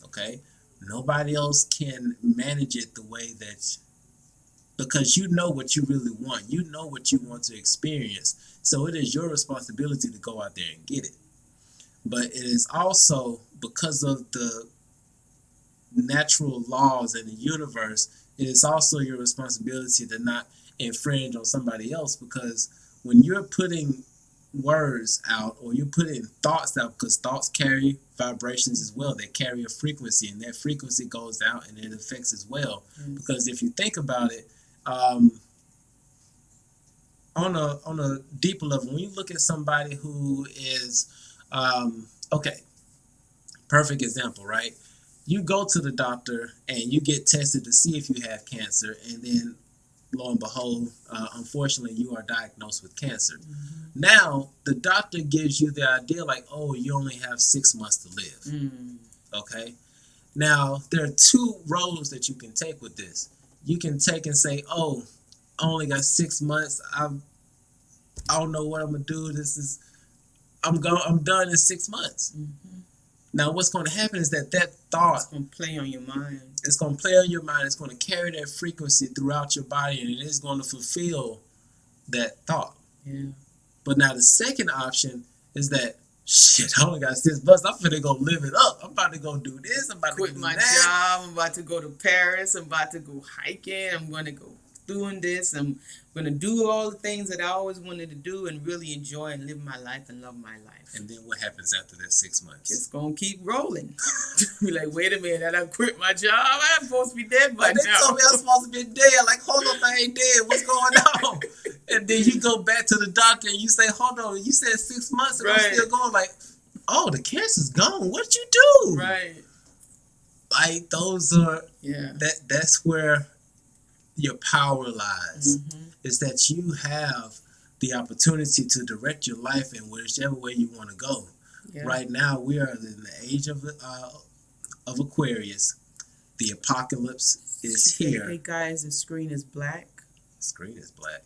Okay? Nobody else can manage it the way that, because you know what you really want. You know what you want to experience. So it is your responsibility to go out there and get it. But it is also because of the natural laws in the universe, it is also your responsibility to not infringe on somebody else, because when you're putting words out or you're putting thoughts out, because thoughts carry vibrations as well, they carry a frequency, and that frequency goes out and it affects as well. Because if you think about it, on a deeper level, when you look at somebody who is okay, perfect example, right? You go to the doctor and you get tested to see if you have cancer, and then lo and behold, unfortunately, you are diagnosed with cancer. Now, the doctor gives you the idea like, oh, you only have 6 months to live. Okay? Now, there are two roads that you can take with this. You can take and say, oh, I only got 6 months. I don't know what I'm going to do. I'm done in 6 months. Now, what's going to happen is that thought... It's going to play on your mind. It's going to play on your mind. It's going to carry that frequency throughout your body, and it is going to fulfill that thought. Yeah. But now the second option is that, shit, I only got 6 months. I'm finna go live it up. I'm about to go do this. I'm about Quit to do my that. job. I'm about to go to Paris. I'm about to go hiking. I'm going to go doing this. I'm going to do all the things that I always wanted to do and really enjoy and live my life and love my life. And then what happens after that 6 months? Just going to keep rolling. Be like, wait a minute, I done quit my job. I'm supposed to be dead by They now. told me I was supposed to be dead. Like, hold up, I ain't dead. What's going on? And then you go back to the doctor and you say, hold on, you said 6 months and I'm still going. Like, oh, the cancer's gone. What'd you do? Right. Like, those are, Yeah. that's where your power lies. Is that you have the opportunity to direct your life in whichever way you want to go. Yeah. Right now, we are in the age of Aquarius. The apocalypse is here. Hey guys, the screen is black. The screen is black.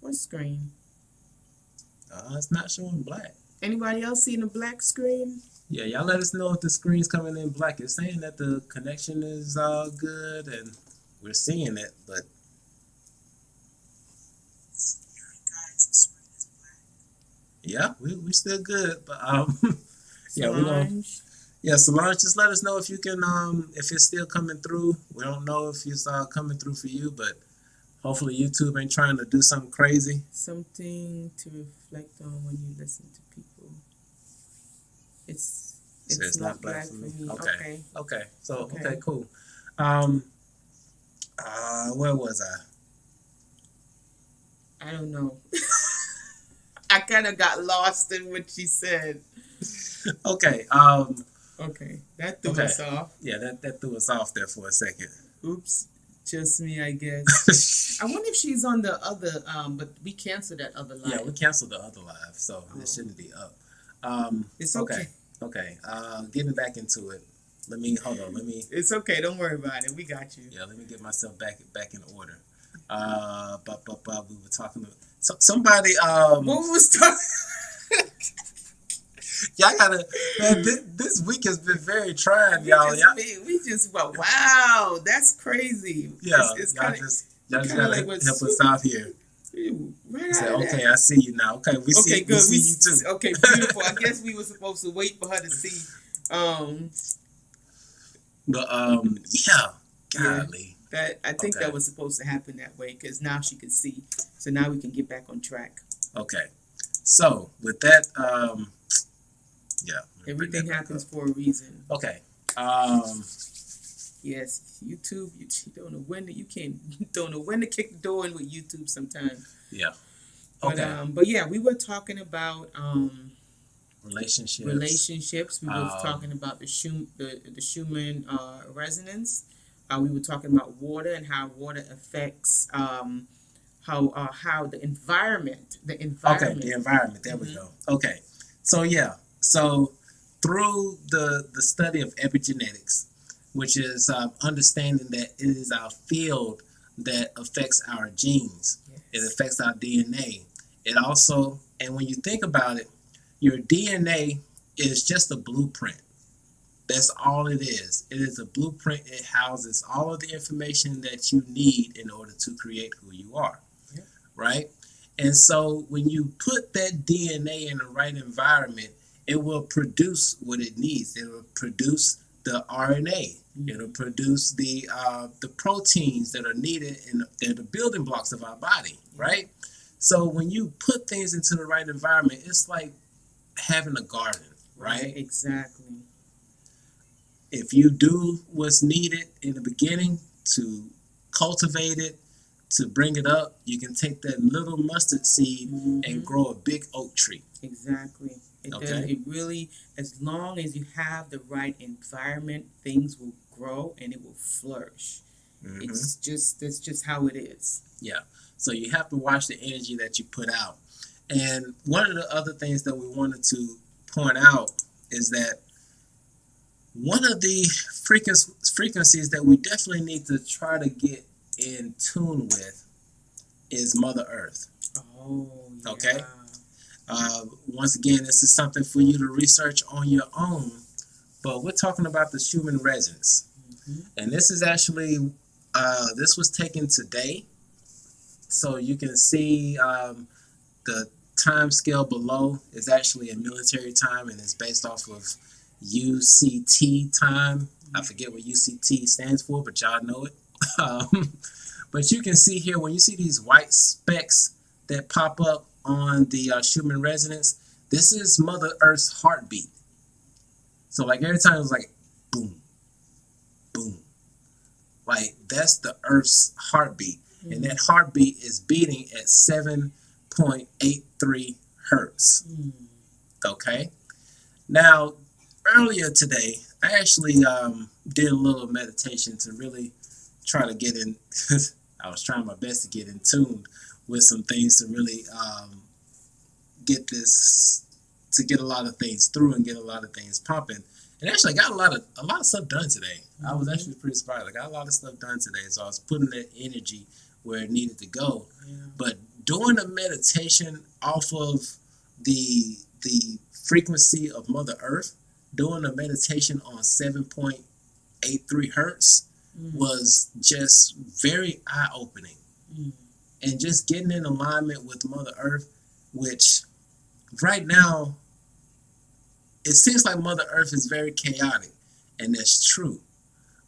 What screen? It's not showing black. Anybody else seeing a black screen? Yeah, y'all let us know if the screen's coming in black. It's saying that the connection is good and we're seeing it, but yeah, we still good. But yeah, we're gonna. Yeah, Solange, just let us know if you can if it's still coming through. We don't know if it's coming through for you, but hopefully YouTube ain't trying to do something crazy. Something to reflect on when you listen to people. It's not black for me. Okay. So okay, cool. Where was I don't know. I kind of got lost in what she said. Okay. Okay, that threw us off. Yeah, that threw us off there for a second. Oops, just me, I guess. I wonder if she's on the other, but we canceled that other live. Yeah, we canceled the other live, so it shouldn't be up. It's okay. Okay. Getting back into it. Hold on. It's okay. Don't worry about it. We got you. Yeah, let me get myself back in order. We were talking to somebody. What was talking? Y'all gotta, man, this week has been very trying, y'all. We just went, wow, that's crazy. Yeah, it's y'all just gotta like help us out here. Right Say, okay, I see you now. Okay, we see you too. Okay, beautiful. I guess we were supposed to wait for her to see. But yeah, golly. I think that was supposed to happen that way because now she can see. So now we can get back on track. Okay. So with that, yeah. Everything happens for a reason. Okay. Yes, YouTube. You don't know when you don't know when to kick the door in with YouTube sometimes. Yeah. Okay. But yeah, we were talking about relationships. We were talking about the Schumann resonance. We were talking about water and how water affects how the environment Okay, the environment. There we go. Okay, so yeah, so through the study of epigenetics, which is understanding that it is our field that affects our genes, it affects our DNA. It also, and when you think about it, your DNA is just a blueprint. That's all it is. It is a blueprint. It houses all of the information that you need in order to create who you are, right? And so when you put that DNA in the right environment, it will produce what it needs. It will produce the RNA. It'll produce the proteins that are needed, and they're the building blocks of our body, right? So when you put things into the right environment, it's like having a garden, right? Exactly. If you do what's needed in the beginning to cultivate it, to bring it up, you can take that little mustard seed and grow a big oak tree. Exactly. It really, as long as you have the right environment, things will grow and it will flourish. That's just how it is. Yeah. So you have to watch the energy that you put out. And one of the other things that we wanted to point out is that one of the frequencies that we definitely need to try to get in tune with is Mother Earth. Oh, yeah. Okay? Once again, this is something for you to research on your own, but we're talking about the Schumann resonance. And this is actually, this was taken today. So you can see the time scale below is actually a military time, and it's based off of UCT time. I forget what UCT stands for, but y'all know it. But you can see here, when you see these white specks that pop up on the Schumann resonance, this is Mother Earth's heartbeat. So like every time it was like boom, boom. Like that's the Earth's heartbeat. And that heartbeat is beating at 7.83 hertz. Okay? Now, earlier today, I actually did a little meditation to really try to get in. I was trying my best to get in tune with some things to really get a lot of things through and get a lot of things pumping. And actually, I got a lot of stuff done today. I was actually pretty surprised. I got a lot of stuff done today, so I was putting that energy where it needed to go. But doing a meditation off of the frequency of Mother Earth, doing a meditation on 7.83 hertz was just very eye-opening. And just getting in alignment with Mother Earth, which right now, it seems like Mother Earth is very chaotic, and that's true.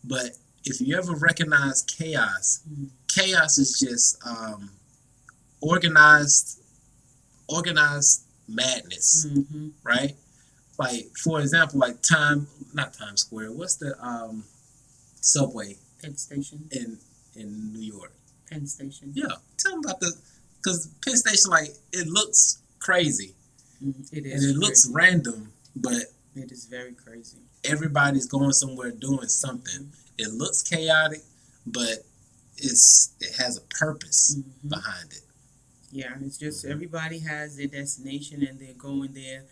But if you ever recognize chaos, chaos is just organized madness, right? Like, for example, like not Times Square. What's the subway? Penn Station. In New York. Penn Station. Yeah, tell them about because Penn Station, like, it looks crazy. It is. And it looks random, but it is very crazy. Everybody's going somewhere doing something. It looks chaotic, but it has a purpose behind it. Yeah, and it's just everybody has their destination and they're going there.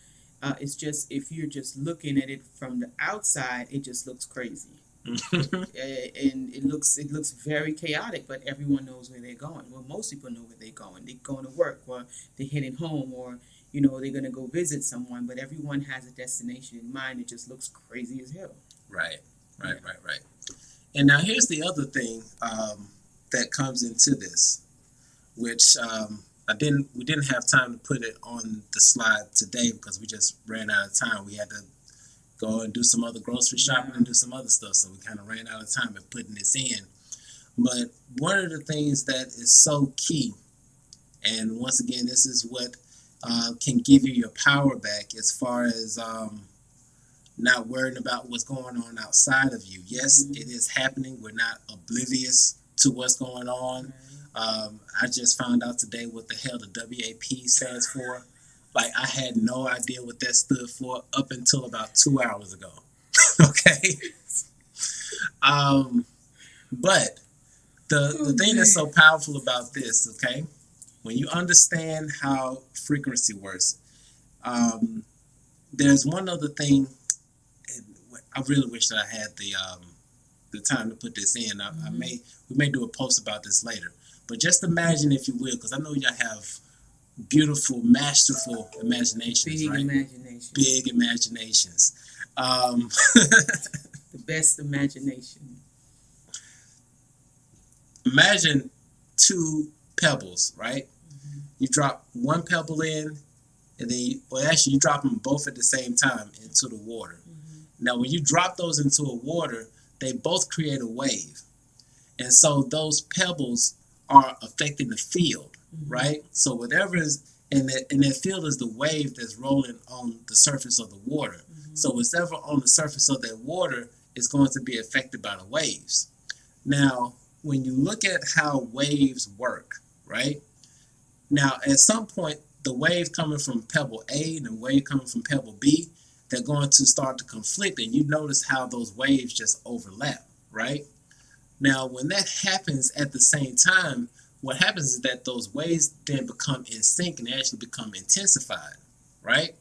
It's just, if you're just looking at it from the outside, it just looks crazy. And it looks very chaotic, but everyone knows where they're going. Well, most people know where they're going. They're going to work, or they're heading home, or they're going to go visit someone, but everyone has a destination in mind. It just looks crazy as hell. Right. And now here's the other thing that comes into this, which we didn't have time to put it on the slide today because we just ran out of time. We had to go and do some other grocery shopping and do some other stuff, so we kind of ran out of time in putting this in. But one of the things that is so key, and once again, this is what can give you your power back as far as not worrying about what's going on outside of you. Yes, it is happening. We're not oblivious to what's going on. I just found out today what the hell the WAP stands for. Like, I had no idea what that stood for up until about 2 hours ago. Okay? But the thing that's so powerful about this, okay, when you understand how frequency works, there's one other thing. I really wish that I had the time to put this in. We may do a post about this later, but just imagine, if you will, because I know y'all have beautiful, masterful imaginations, Big right? imagination. Big imaginations. The best imagination. Imagine two pebbles, right? You drop one pebble in, and then you drop them both at the same time into the water. Now, when you drop those into a water, they both create a wave. And so those pebbles are affecting the field, right? So whatever is in that field is the wave that's rolling on the surface of the water. So whatever on the surface of that water is going to be affected by the waves. Now, when you look at how waves work, right? Now, at some point, the wave coming from pebble A and the wave coming from pebble B, they're going to start to conflict, and you notice how those waves just overlap, right? Now, when that happens at the same time, what happens is that those waves then become in sync and actually become intensified, right?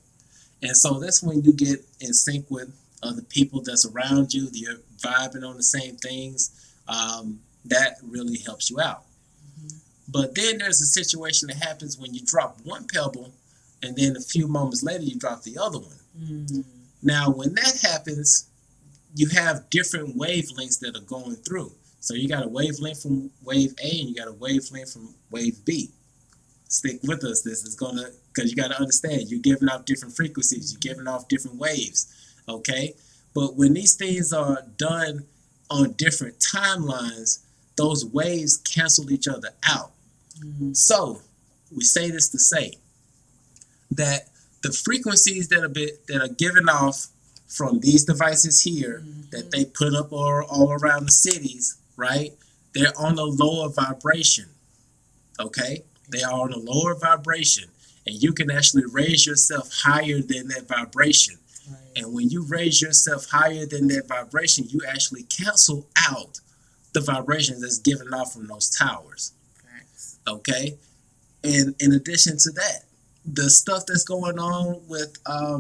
And so that's when you get in sync with other people that's around you, you're vibing on the same things. That really helps you out. But then there's a situation that happens when you drop one pebble, and then a few moments later you drop the other one. Now, when that happens, you have different wavelengths that are going through. So you got a wavelength from wave A, and you got a wavelength from wave B. Stick with us. This is gonna, because you got to understand, you're giving off different frequencies, you're giving off different waves, okay? But when these things are done on different timelines, those waves cancel each other out. So we say this to say that the frequencies that are given off from these devices here that they put up all around the cities, right? They're on a lower vibration, okay? They are on a lower vibration, and you can actually raise yourself higher than that vibration. And when you raise yourself higher than that vibration, you actually cancel out the vibrations that's given off from those towers, okay? And in addition to that, the stuff that's going on with all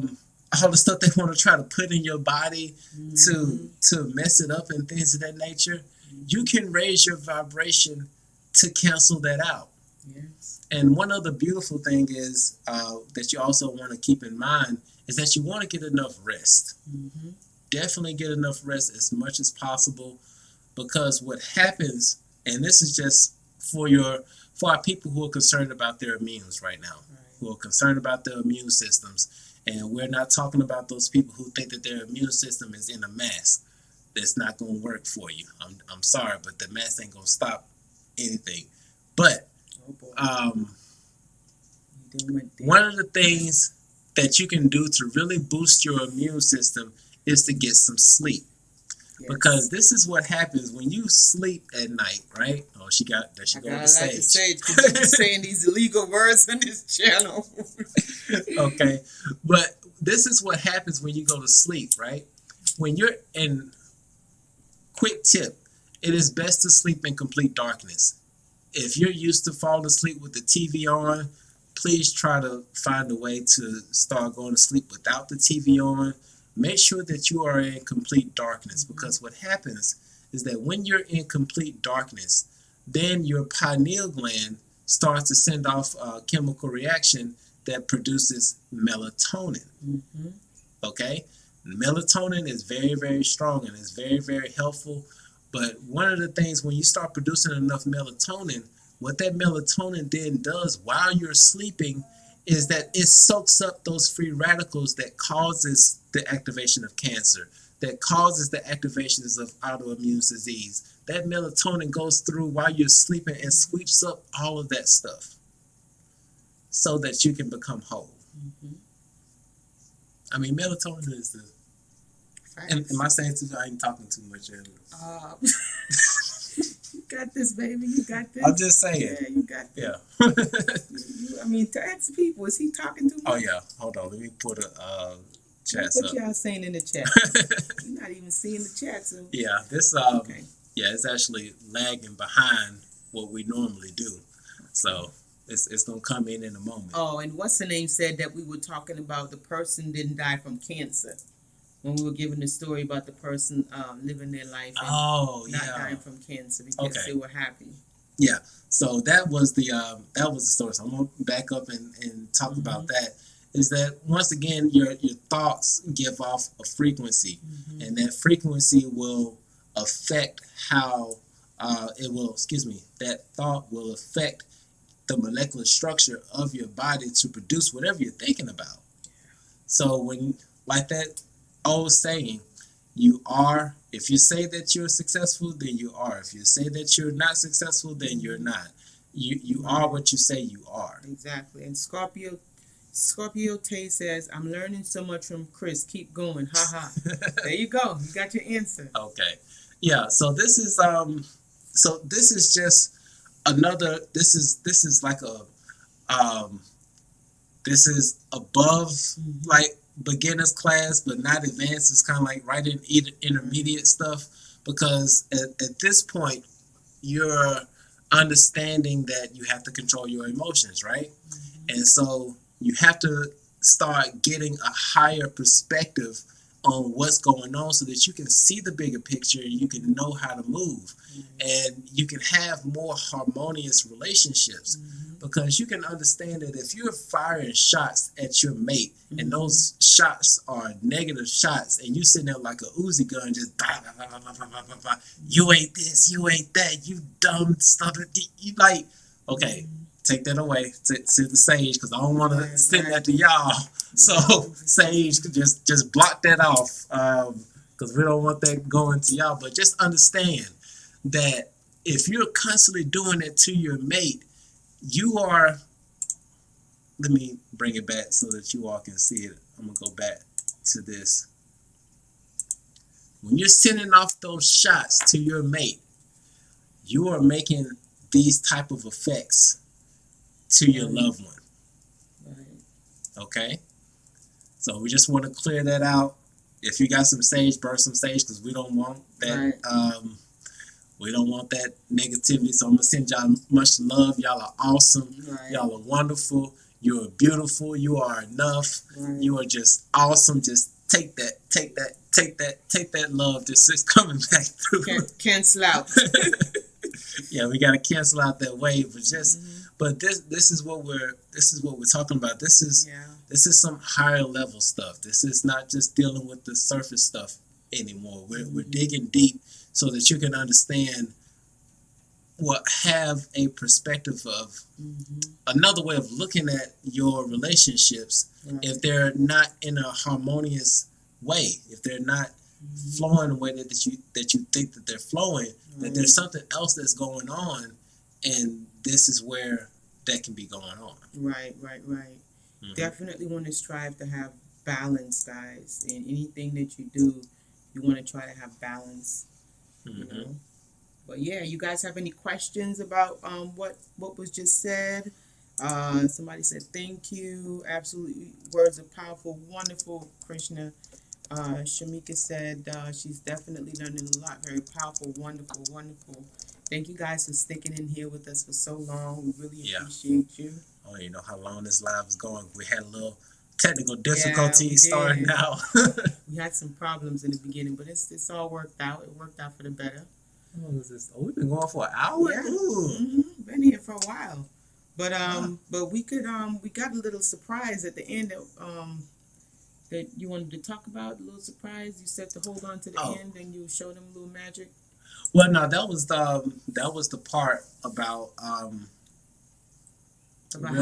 the stuff they want to try to put in your body to mess it up and things of that nature, you can raise your vibration to cancel that out. And one other beautiful thing is that you also want to keep in mind is that you want to get enough rest. Definitely get enough rest as much as possible, because what happens, and this is just for our people who are concerned about their immunes right now, who are concerned about their immune systems. And we're not talking about those people who think that their immune system is in a mask. That's not going to work for you. I'm sorry, but the mask ain't going to stop anything. But one of the things that you can do to really boost your immune system is to get some sleep. Because this is what happens when you sleep at night, right? Oh, she go on the stage. Because you're saying these illegal words on this channel. Okay, but this is what happens when you go to sleep, right? When you're in, quick tip, it is best to sleep in complete darkness. If you're used to falling asleep with the TV on, please try to find a way to start going to sleep without the TV on. Make sure that you are in complete darkness, because what happens is that when you're in complete darkness, then your pineal gland starts to send off a chemical reaction that produces melatonin. Okay? Melatonin is very, very strong and is very, very helpful. But one of the things, when you start producing enough melatonin, what that melatonin then does while you're sleeping is that it soaks up those free radicals that causes the activation of cancer, that causes the activations of autoimmune disease. That melatonin goes through while you're sleeping and sweeps up all of that stuff so that you can become whole. I mean, melatonin is the... Am I saying too? I ain't talking too much. You got this, baby. You got this. I'm just saying. Yeah, you got this. Yeah. I mean, to ask people, is he talking too much? Oh, yeah. Hold on. Let me put a chat up. What y'all saying in the chat? You're not even seeing the chat, so... Yeah, this... okay. Yeah, it's actually lagging behind what we normally do. So, It's gonna come in a moment. Oh, and what's the name said that we were talking about the person didn't die from cancer when we were giving the story about the person living their life and not dying from cancer because they were happy. Yeah. So that was the story. So I'm gonna back up and talk about that. Is that once again your thoughts give off a frequency, and that frequency will affect how that thought will affect the molecular structure of your body to produce whatever you're thinking about. So when, like that old saying, if you say that you're successful, then you are. If you say that you're not successful, then you're not. You are what you say you are. Exactly. And Scorpio Tay says, I'm learning so much from Chris. Keep going. Ha ha. There you go. You got your answer. Okay. Yeah. So this is just another. This is like this is above like beginner's class, but not advanced. It's kind of like right in intermediate stuff, because at this point you're understanding that you have to control your emotions, right? And so you have to start getting a higher perspective on what's going on so that you can see the bigger picture and you can know how to move, and you can have more harmonious relationships, because you can understand that if you're firing shots at your mate and those shots are negative shots and you sitting there like a Uzi gun just bah, bah, bah, bah, bah, bah, bah, you ain't this, you ain't that, you dumb stuff, you like, okay, take that away to the Sage, because I don't want to send that to y'all. So Sage, just block that off, because we don't want that going to y'all. But just understand that if you're constantly doing it to your mate, you are. Let me bring it back so that you all can see it. I'm gonna go back to this. When you're sending off those shots to your mate, you are making these type of effects to your loved one. Okay? So we just want to clear that out. If you got some sage, burn some sage, because we don't want that. We don't want that negativity. So I'm gonna send y'all much love. Y'all are awesome. Y'all are wonderful. You are beautiful. You are enough. You are just awesome. Just take that love that's just coming back through. Cancel out. Yeah, we gotta cancel out that wave. But this is what we're talking about. This is some higher level stuff. This is not just dealing with the surface stuff anymore. We're digging deep so that you can understand have a perspective of another way of looking at your relationships if they're not in a harmonious way, if they're not flowing the way that you think that they're flowing, that there's something else that's going on, and this is where that can be going on. Right. Definitely want to strive to have balance, guys. In anything that you do, you want to try to have balance. You know? But yeah, you guys have any questions about what was just said? Somebody said thank you. Absolutely, words are powerful, wonderful. Krishna. Shamika said she's definitely learning a lot. Very powerful, wonderful. Thank you guys for sticking in here with us for so long. We really appreciate you. Oh, you know how long this live is going. We had a little technical difficulty starting out. We had some problems in the beginning, but it's all worked out. It worked out for the better. What was this? Oh, we've been going for an hour? Yeah. Been here for a while. But we got a little surprise at the end that you wanted to talk about, a little surprise. You said to hold on to the end and you showed them a little magic. Well, no, that was the part about how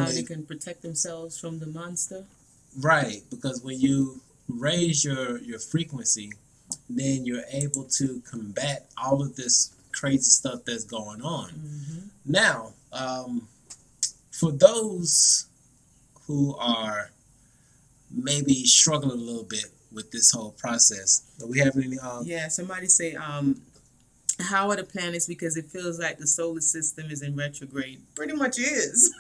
they can protect themselves from the monster. Right, because when you raise your frequency, then you're able to combat all of this crazy stuff that's going on. Now, for those who are maybe struggling a little bit with this whole process, do we have any? Somebody say, how are the planets? Because it feels like the solar system is in retrograde. Pretty much is.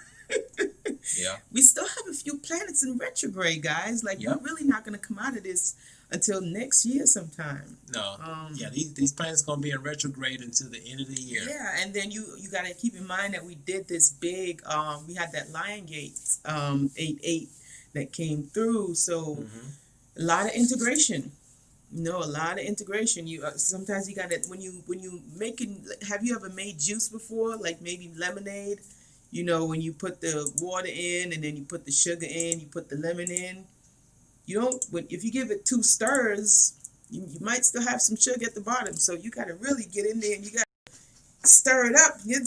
Yeah. We still have a few planets in retrograde, guys. Like, Yep. we're really not going to come out of this until next year sometime. No. These planets gonna be in retrograde until the end of the year. Yeah, and then you got to keep in mind that we did this big. We had that Lion Gate 8-8 that came through, so a lot of integration. A lot of integration. You sometimes you got to when you making. Have you ever made juice before? Like maybe lemonade. When you put the water in and then you put the sugar in, you put the lemon in. You don't. If you give it 2 stirs, you might still have some sugar at the bottom. So you got to really get in there and you got to stir it up. You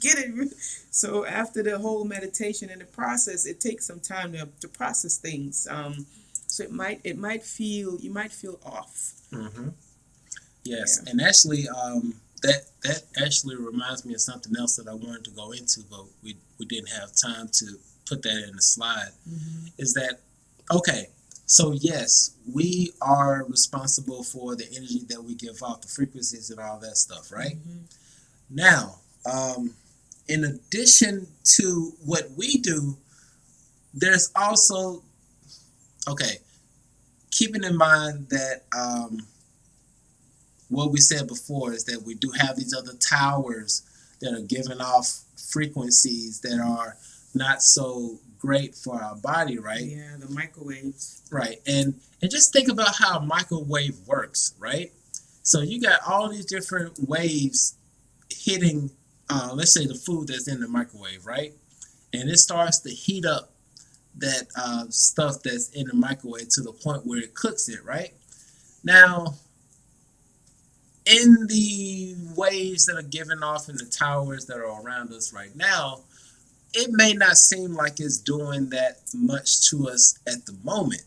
get it. So after the whole meditation and the process, it takes some time to process things. So you might feel off. Mm-hmm. Yes, Yeah. and actually, that actually reminds me of something else that I wanted to go into, but we didn't have time to put that in the slide. Mm-hmm. Is that okay? So yes, we are responsible for the energy that we give off, the frequencies and all that stuff, right? Mm-hmm. Now, in addition to what we do, there's also keeping in mind that what we said before is that we do have these other towers that are giving off frequencies that are not so great for our body, right? Yeah, the microwaves. Right. And just think about how a microwave works, right? So you got all these different waves hitting, let's say the food that's in the microwave, right? And it starts to heat up that stuff that's in the microwave to the point where it cooks it, right? Now, in the waves that are given off in the towers that are around us right now, it may not seem like it's doing that much to us at the moment.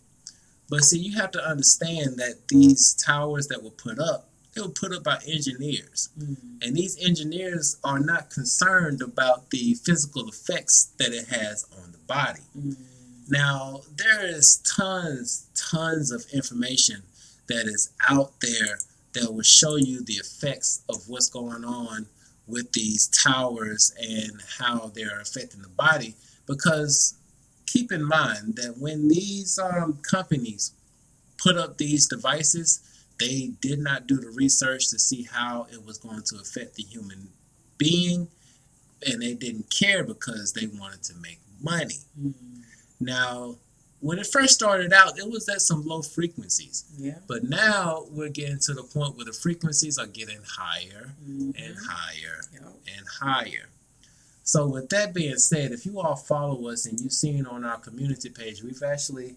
But see, you have to understand that these towers that were put up, they were put up by engineers. Mm-hmm. And these engineers are not concerned about the physical effects that it has on the body. Mm-hmm. Now, there is tons of information that is out there that will show you the effects of what's going on with these towers and how they're affecting the body. Because keep in mind that when these companies put up these devices, they did not do the research to see how it was going to affect the human being, and they didn't care because they wanted to make money. Mm-hmm. Now, when it first started out, it was at some low frequencies. Yeah. But now we're getting to the point where the frequencies are getting higher Mm-hmm. and higher Yep. and higher. So with that being said, if you all follow us and you've seen on our community page, we've actually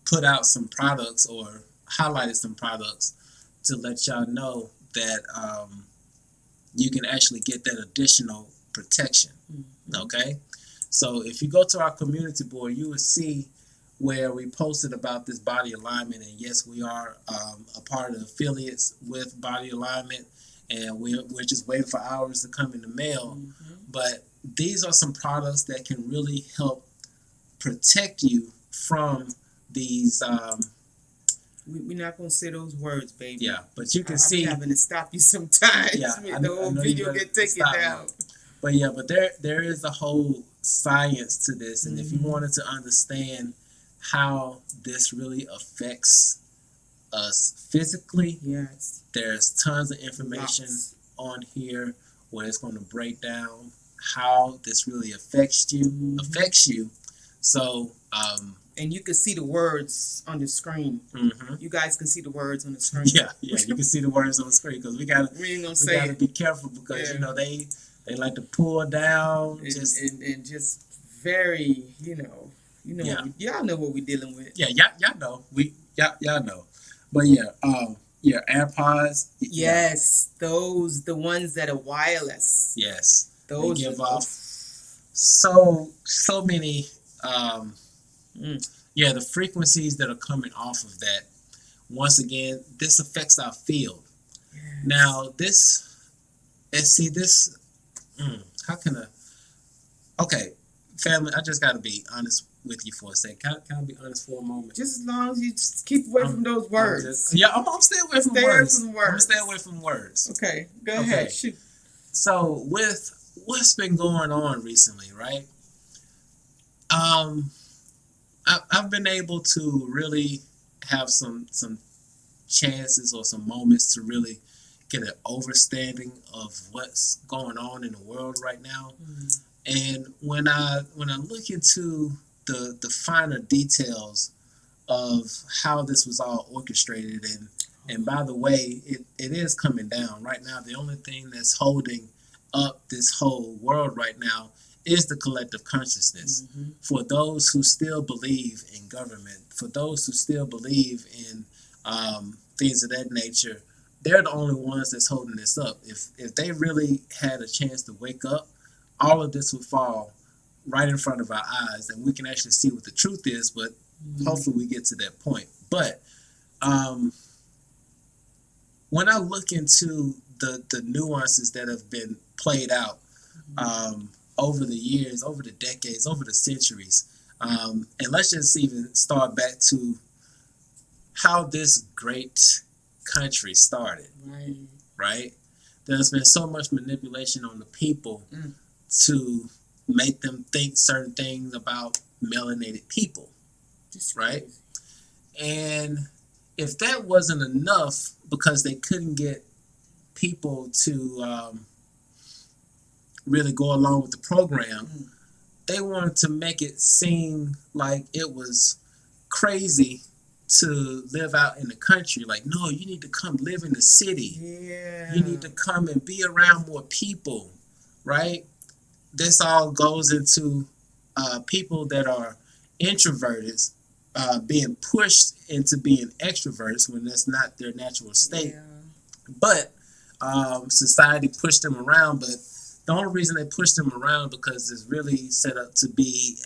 put out some products or highlighted some products to let y'all know that you can actually get that additional protection. Mm-hmm. Okay? So if you go to our community board, you will see where we posted about this body alignment. And yes, we are a part of affiliates with Body Alignment, and we're just waiting for ours to come in the mail. Mm-hmm. But these are some products that can really help protect you from these. We're not gonna say those words, baby. Yeah, but you can I'm see. having to stop you sometimes. Yeah, The whole video get taken down. But there is a whole science to this, and if you wanted to understand how this really affects us physically, Yes. there's tons of information Lots. on here where it's going to break down how this really affects you. So, And you can see the words on the screen. mhm. You guys can see the words on the screen. yeah, you can see the words on the screen because we We ain't gonna say gotta it. be careful because Yeah. they like to pull down. And just very, Yeah. y'all know what we're dealing with. Yeah, y'all know. Y'all know. But yeah, AirPods. Yes, the ones that are wireless. Yes. Those they give are- off so many the frequencies that are coming off of that. Once again, this affects our field. Yes. Now how can okay, family, I just gotta be honest with you for a second. Can I be honest for a moment? Just as long as you just keep away from those words. I'm staying away from Stay away words. from I'm words. stay away from words. Okay, go Okay. ahead. Shoot. So with what's been going on recently, right? Um, I've been able to really have some chances or some moments to really get an understanding of what's going on in the world right now. Mm. And when I look into the finer details of how this was all orchestrated, and by the way, it is coming down right now. The only thing that's holding up this whole world right now is the collective consciousness. Mm-hmm. For those who still believe in government, for those who still believe in things of that nature, they're the only ones that's holding this up. If they really had a chance to wake up, all of this would fall right in front of our eyes, and we can actually see what the truth is. But hopefully, we get to that point. But when I look into the nuances that have been played out over the years, over the decades, over the centuries, and let's just even start back to how this great country started, right? There's been so much manipulation on the people to make them think certain things about melanated people, right? And if that wasn't enough, because they couldn't get people to really go along with the program, they wanted to make it seem like it was crazy to live out in the country. Like, no, you need to come live in the city. Yeah. You need to come and be around more people, right? This all goes into people that are introverted being pushed into being extroverts when that's not their natural state. Yeah. But society pushed them around. But the only reason they pushed them around because it's really set up to be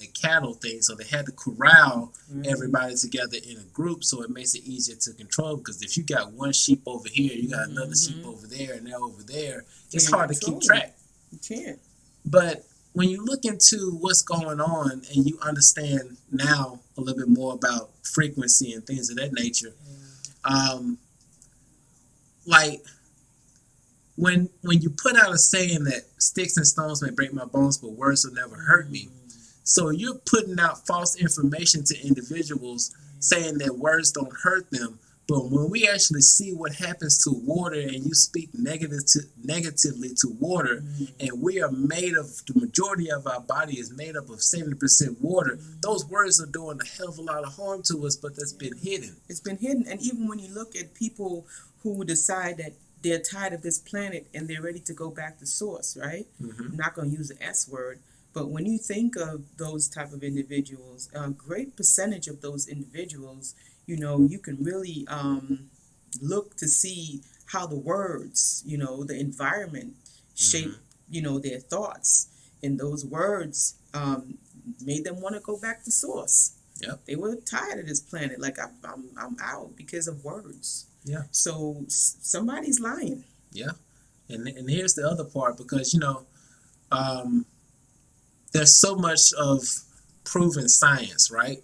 a cattle thing. So they had to corral everybody together in a group, so it makes it easier to control. Because if you got one sheep over here, you got another sheep over there, and they're over there, it's hard to keep track. You can't. But when you look into what's going on and you understand now a little bit more about frequency and things of that nature, like when you put out a saying that sticks and stones may break my bones, but words will never hurt me. So you're putting out false information to individuals saying that words don't hurt them. But when we actually see what happens to water and you speak negatively to water, and we are made of, the majority of our body is made up of 70% water, those words are doing a hell of a lot of harm to us, but that's been hidden. It's been hidden. And even when you look at people who decide that they're tired of this planet and they're ready to go back to source, right? I'm not going to use the S word, but when you think of those type of individuals, a great percentage of those individuals, you know, you can really look to see how the words, you know, the environment shape, you know, their thoughts. And those words made them want to go back to source. Yep. They were tired of this planet. Like, I'm out because of words. Yeah. So somebody's lying. Yeah. And here's the other part, because, you know, there's so much of proven science, right?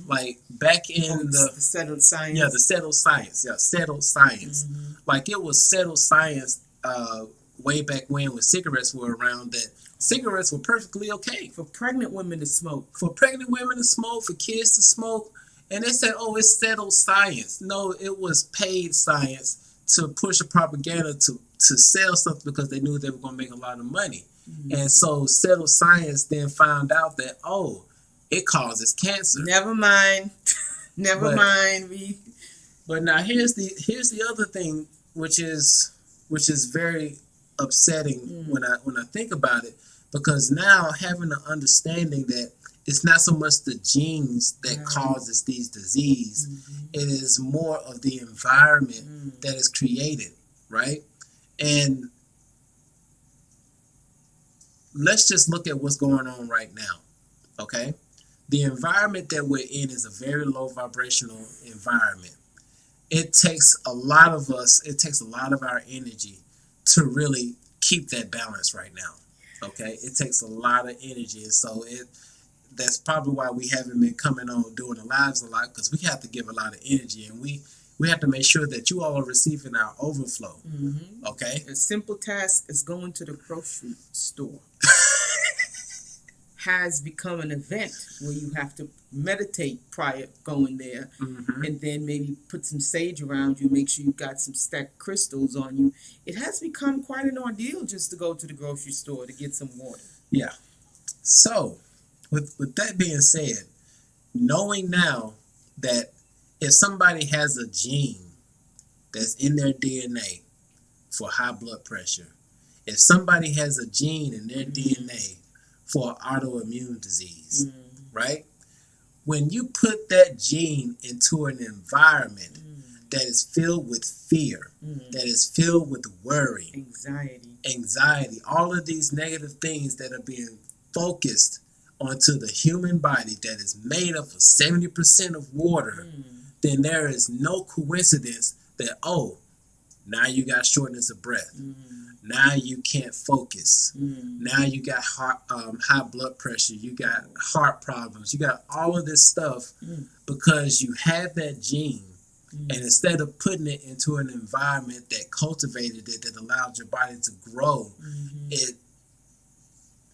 Like back in the settled science. Yeah, the settled science. Yeah, settled science. Like it was settled science way back when cigarettes were around, that cigarettes were perfectly okay. For pregnant women to smoke. For pregnant women to smoke, for kids to smoke. And they said, oh, it's settled science. No, it was paid science to push a propaganda to sell something because they knew they were going to make a lot of money. And so settled science then found out that, oh, it causes cancer. Never mind. Never mind. But now here's the other thing, which is very upsetting when I think about it, because now having an understanding that it's not so much the genes that causes these diseases, it is more of the environment that is created, right? And let's just look at what's going on right now, okay? The environment that we're in is a very low vibrational environment. It takes a lot of us, it takes a lot of our energy to really keep that balance right now, okay? It takes a lot of energy, and so that's probably why we haven't been coming on doing the lives a lot, because we have to give a lot of energy, and we we have to make sure that you all are receiving our overflow. Mm-hmm. Okay? A simple task is going to the grocery store has become an event where you have to meditate prior going there, and then maybe put some sage around you, make sure you got some stacked crystals on you. It has become quite an ordeal just to go to the grocery store to get some water. Yeah. So, with that being said, knowing now that if somebody has a gene that's in their DNA for high blood pressure, if somebody has a gene in their DNA for autoimmune disease, right? When you put that gene into an environment that is filled with fear, that is filled with worry, anxiety, all of these negative things that are being focused onto the human body that is made up of 70% of water, then there is no coincidence that, oh, now you got shortness of breath. Now you can't focus. Now you got high blood pressure. You got heart problems. You got all of this stuff because you have that gene. And instead of putting it into an environment that cultivated it, that allowed your body to grow,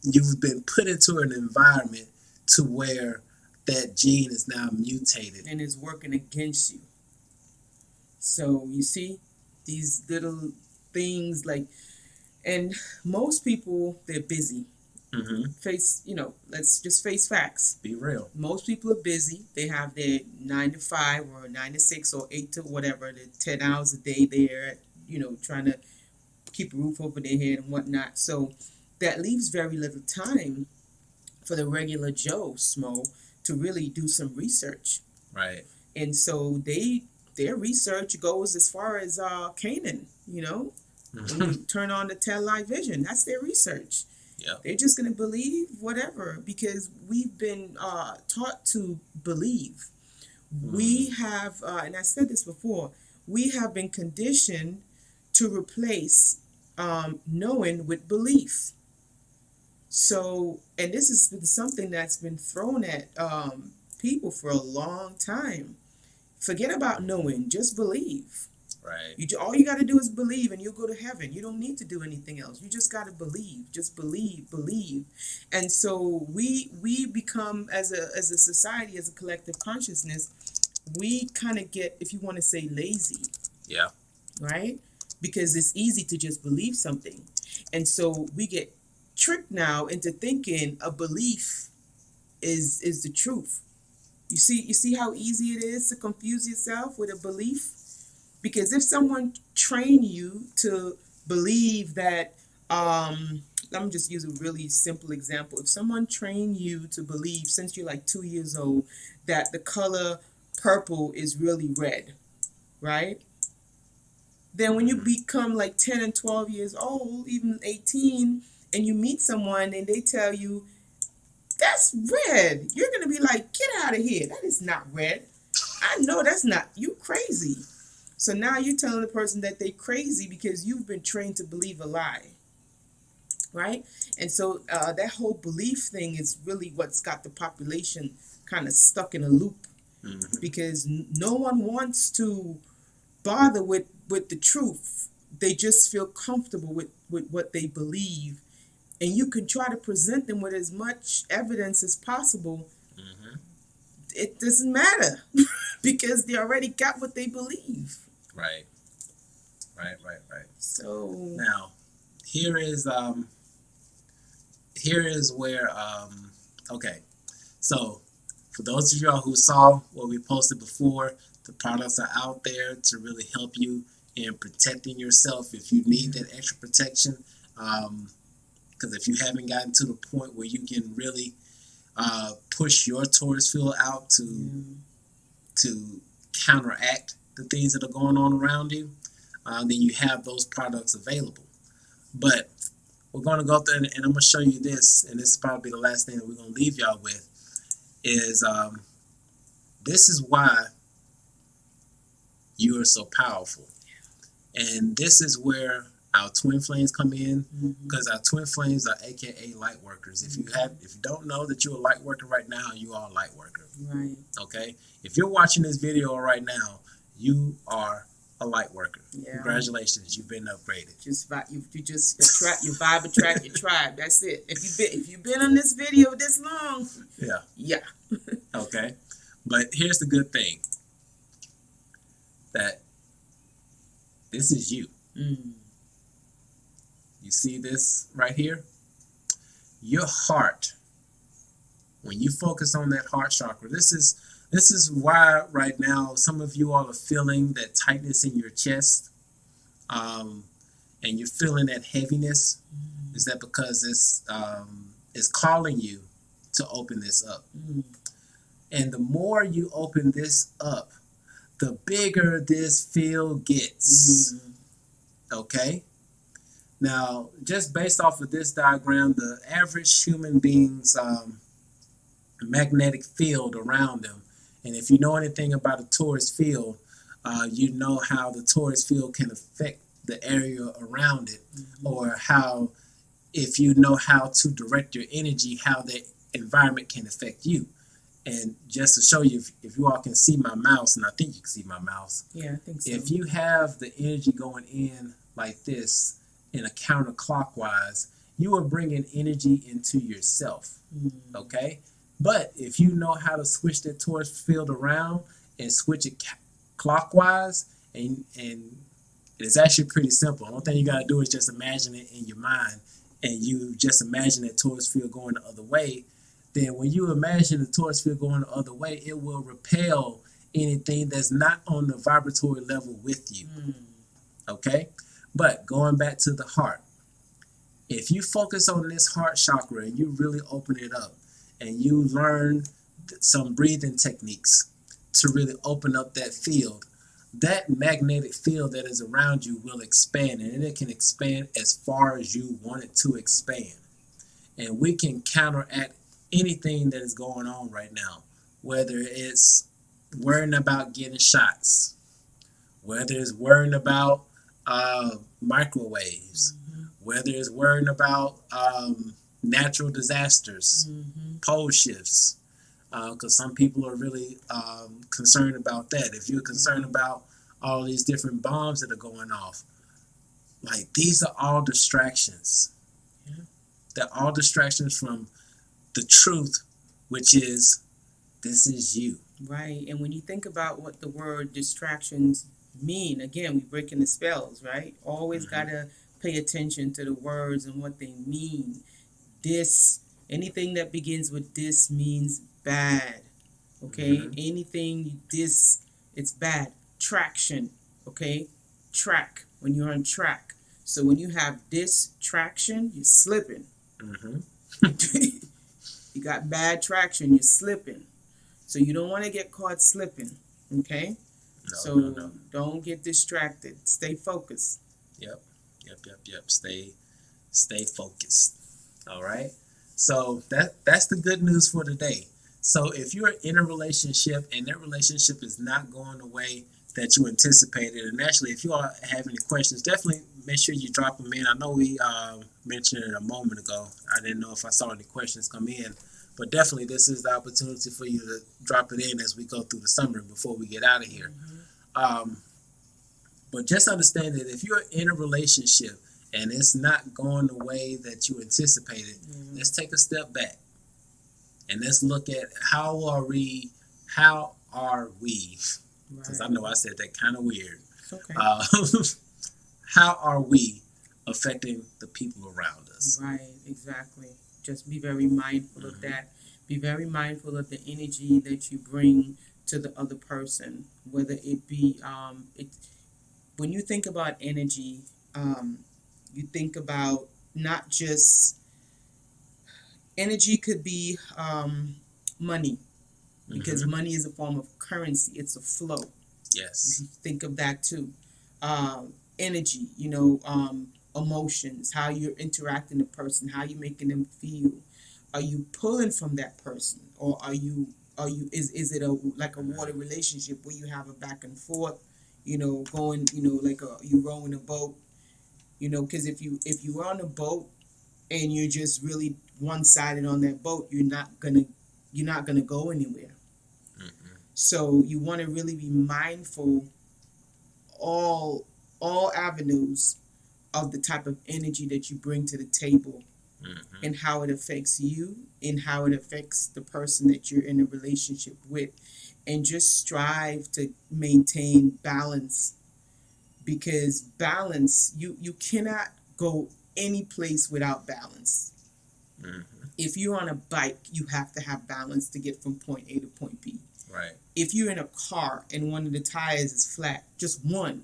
you've been put into an environment to where that gene is now mutated. And is working against you. So you see, these little things like, and most people, they're busy. Let's just face facts. Be real. Most people are busy. They have their 9 to 5 or 9 to 6 or 8 to whatever, the 10 hours a day there, trying to keep a roof over their head and whatnot. So that leaves very little time for the regular Joe Smo to really do some research. Right. And so their research goes as far as Canaan, when you turn on the tell light vision, that's their research. Yeah. They're just going to believe whatever because we've been taught to believe. We have, and I said this before, we have been conditioned to replace knowing with belief. So, and this is something that's been thrown at people for a long time. Forget about knowing, just believe. Right. All you got to do is believe and you'll go to heaven. You don't need to do anything else. You just got to believe. Just believe. And so we become, as a society, as a collective consciousness, we kind of get, if you want to say, lazy. Yeah. Right? Because it's easy to just believe something. And so we get tricked now into thinking a belief is the truth. You see how easy it is to confuse yourself with a belief? Because if someone train you to believe that, let me just use a really simple example. If someone train you to believe since you're like 2 years old that the color purple is really red, right? Then when you become like 10 and 12 years old, even 18, and you meet someone and they tell you, that's red, you're going to be like, get out of here. That is not red. I know that's not, you crazy. So now you're telling the person that they're crazy because you've been trained to believe a lie, right? And so that whole belief thing is really what's got the population kind of stuck in a loop because no one wants to bother with the truth. They just feel comfortable with what they believe. And you can try to present them with as much evidence as possible. It doesn't matter because they already got what they believe. Right. So now, here is where okay. So for those of y'all who saw what we posted before, the products are out there to really help you in protecting yourself if you need that extra protection. Because if you haven't gotten to the point where you can really push your Taurus field out to counteract the things that are going on around you, then you have those products available. But we're going to go through and I'm going to show you this, and this is probably the last thing that we're going to leave y'all with, is this is why you are so powerful. And this is where our twin flames come in, because our twin flames are AKA light workers. If you don't know that you're a light worker right now, you are a light worker. Right. Okay? If you're watching this video right now, You are a light worker. Yeah. Congratulations, you've been upgraded. You just attract, you vibe, attract your tribe. That's it. If you've been on this video this long, yeah. Okay, but here's the good thing, that this is you. You see this right here? Your heart. When you focus on that heart chakra, this is why right now some of you all are feeling that tightness in your chest, and you're feeling that heaviness. Is that because it's calling you to open this up? And the more you open this up, the bigger this field gets. Okay? Now, just based off of this diagram, the average human being's magnetic field around them, and if you know anything about a torus field, you know how the torus field can affect the area around it, or how, if you know how to direct your energy, how the environment can affect you. And just to show you, if you all can see my mouse, and I think you can see my mouse. Yeah, I think so. If you have the energy going in like this in a counterclockwise, you are bringing energy into yourself. Okay? But if you know how to switch that torus field around and switch it clockwise, and it's actually pretty simple. The only thing you got to do is just imagine it in your mind, and you just imagine that torus field going the other way. Then when you imagine the torus field going the other way, it will repel anything that's not on the vibratory level with you. Okay? But going back to the heart, if you focus on this heart chakra and you really open it up, and you learn some breathing techniques to really open up that field, that magnetic field that is around you will expand, and it can expand as far as you want it to expand. And we can counteract anything that is going on right now, whether it's worrying about getting shots, whether it's worrying about microwaves, whether it's worrying about natural disasters, pole shifts, because some people are really concerned about that. If you're concerned about all these different bombs that are going off, like, these are all distractions. They're all distractions from the truth, which is, this is you. Right. And when you think about what the word distractions mean, again, we're breaking the spells, right? Always got to pay attention to the words and what they mean. This, anything that begins with this means bad. Okay? Anything this, it's bad. Traction. Okay? Track. When you're on track. So when you have distraction, you're slipping. You got bad traction, you're slipping. So you don't want to get caught slipping. Okay? No. Don't get distracted. Stay focused. Yep. Stay focused. All right? So that's the good news for today. So if you're in a relationship and that relationship is not going the way that you anticipated, and actually, if you all have any questions, definitely make sure you drop them in. I know we mentioned it a moment ago. I didn't know if I saw any questions come in, but definitely this is the opportunity for you to drop it in as we go through the summary before we get out of here. But just understand that if you're in a relationship and it's not going the way that you anticipated, let's take a step back and let's look at how are we, because I know I said that kind of weird. Okay. How are we affecting the people around us? Right, exactly. Just be very mindful of that. Be very mindful of the energy that you bring to the other person, whether it be, when you think about energy, you think about not just, energy could be money, because money is a form of currency. It's a flow. Yes. You think of that too. Energy, emotions, how you're interacting with the person, how you're making them feel. Are you pulling from that person, or is it like a water relationship where you have a back and forth, going, you rowing a boat, because if you're on a boat and you're just really one-sided on that boat, you're not gonna go anywhere. So you want to really be mindful all avenues of the type of energy that you bring to the table, and how it affects you and how it affects the person that you're in a relationship with, and just strive to maintain balance, because balance, you cannot go any place without balance. If you're on a bike, you have to have balance to get from point A to point B. Right. If you're in a car and one of the tires is flat, just one,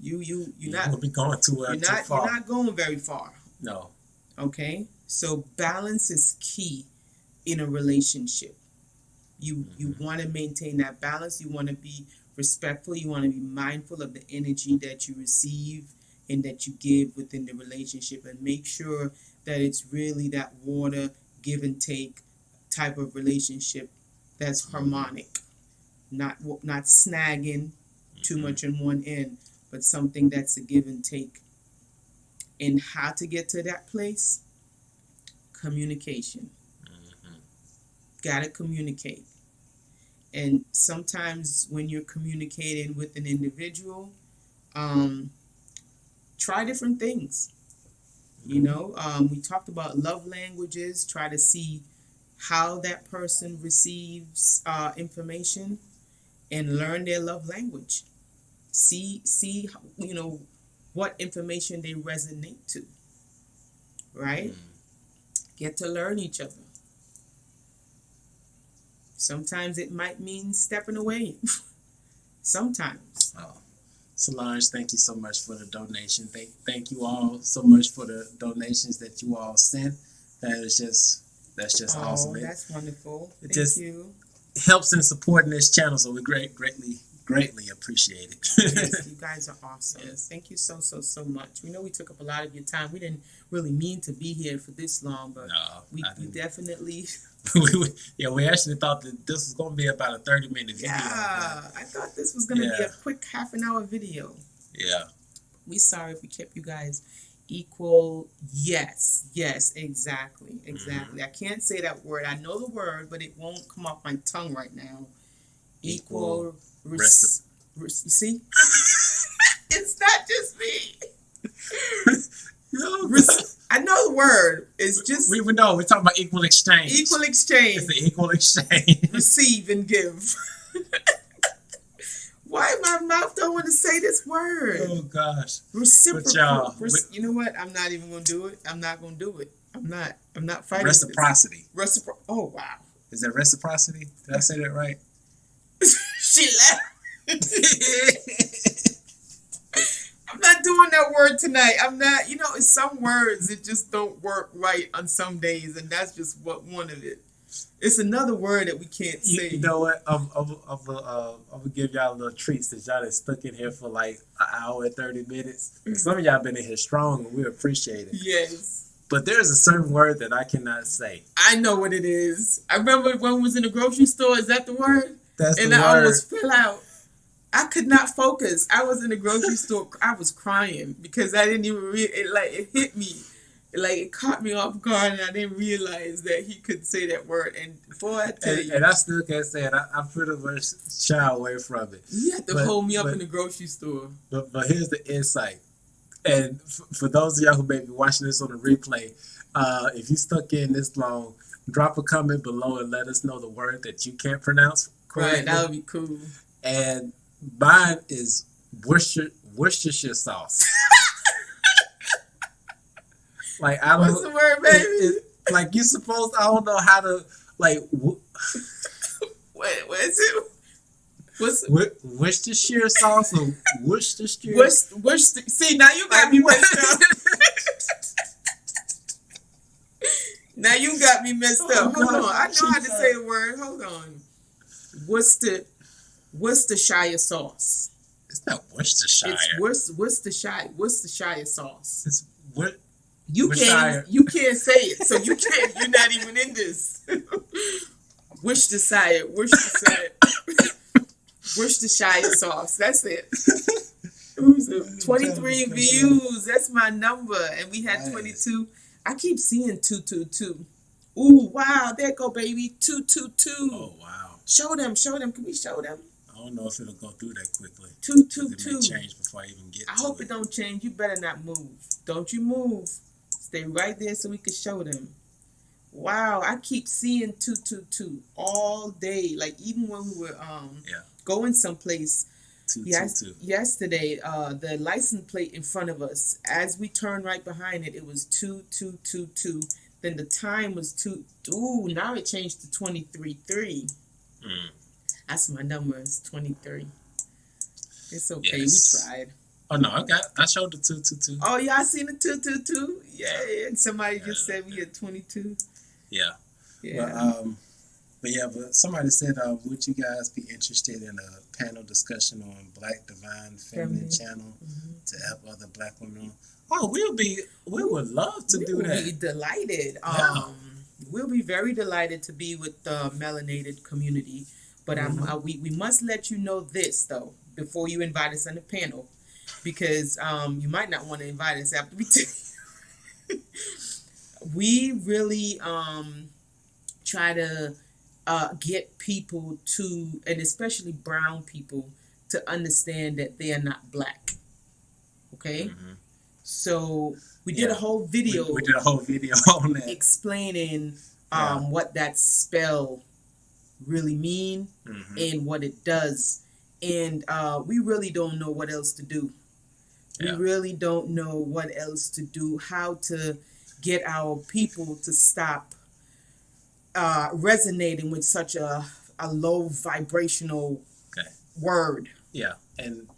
you're not gonna be going too far. You're not going very far. No. Okay? So balance is key in a relationship. You want to maintain that balance. You want to be respectful. You want to be mindful of the energy that you receive and that you give within the relationship, and make sure that it's really that water give and take type of relationship that's harmonic, not snagging too much on one end, but something that's a give and take. And how to get to that place? Communication. Gotta communicate. And sometimes when you're communicating with an individual, try different things. We talked about love languages. Try to see how that person receives information and learn their love language. See, what information they resonate to, right? Get to learn each other. Sometimes it might mean stepping away. Sometimes. Oh. Solange, thank you so much for the donation. Thank you all so much for the donations that you all sent. That's just awesome. That's wonderful. Thank you. Helps in supporting this channel, so we greatly appreciate it. Yes, you guys are awesome. Yes. Thank you so much. We know we took up a lot of your time. We didn't really mean to be here for this long, but we definitely. We actually thought that this was going to be about a 30-minute video. Yeah, I thought this was going to be a quick half-an-hour video. Yeah. We sorry if we kept you guys equal. Yes, exactly. I can't say that word. I know the word, but it won't come off my tongue right now. Equal. You see? It's not just me. I know the word. It's just... We know. We're talking about equal exchange. Equal exchange. It's the equal exchange. Receive and give. Why my mouth don't want to say this word? Oh, gosh. Reciprocal. You know what? I'm not even going to do it. I'm not going to do it. I'm not fighting. Reciprocity. Oh, wow. Is that reciprocity? Did I say that right? She left. I'm not doing that word tonight. I'm not, it's some words that just don't work right on some days, and that's just one of it. It's another word that we can't say. You know what? I'm gonna give y'all a little treat since y'all is stuck in here for like an hour and 30 minutes. Some of y'all been in here strong, and we appreciate it. Yes. But there's a certain word that I cannot say. I know what it is. I remember when we was in the grocery store. Is that the word? That's the word. And I almost fell out. I could not focus. I was in the grocery store. I was crying because I didn't even it hit me. It caught me off guard, and I didn't realize that he could say that word. And before I tell you. And I still can't say it. I pretty much shy away from it. You have to hold me up in the grocery store. But here's the insight. And for those of y'all who may be watching this on the replay, if you stuck in this long, drop a comment below and let us know the word that you can't pronounce correctly. Right, that would be cool. And mine is Worcestershire sauce. What's the word, baby? Like you supposed. I don't know how to like. What is it? What's Worcestershire sauce or Worcestershire? Worcester. See, now you got me messed up. Now you got me messed up. Hold on. I know how to say the word. Hold on. Worcestershire sauce. It's not Worcestershire. It's Worcestershire sauce. It's what? You can't say it, so you can't. You're not even in this. Worcestershire sauce. That's it. 23 views. That's my number, and we had 22. I keep seeing 222. Ooh, wow! There go, baby. 222. Oh, wow! Show them. Can we show them? I don't know if it'll go through that quickly. 222. It may change before I even get I to hope it. it don't change. You better not move. Don't you move. Stay right there so we can show them. Wow, I keep seeing 222 all day. Like even when we were going someplace. 222. Yesterday, the license plate in front of us, as we turned right behind it, it was 2222. Then the time was 2. Ooh, now it changed to 23.3. That's my number. It's 23. It's okay. Yes. We tried. Oh no, I showed the 222. Oh yeah, I seen the 222. Yeah, and somebody just said we had 22. Yeah. Yeah. But somebody said, would you guys be interested in a panel discussion on Black Divine Feminine Channel to help other Black women? Oh, we would love to do that. We'll be delighted. We'll be very delighted to be with the melanated community. But we must let you know this though before you invite us on the panel, because you might not want to invite us after we tell you. We really try to get people to, and especially brown people, to understand that they are not Black. Okay? So we did a whole video. We did a whole video on that, explaining what that spell really mean and what it does. And we really don't know what else to do. We really don't know what else to do, how to get our people to stop resonating with such a low vibrational word. Yeah, and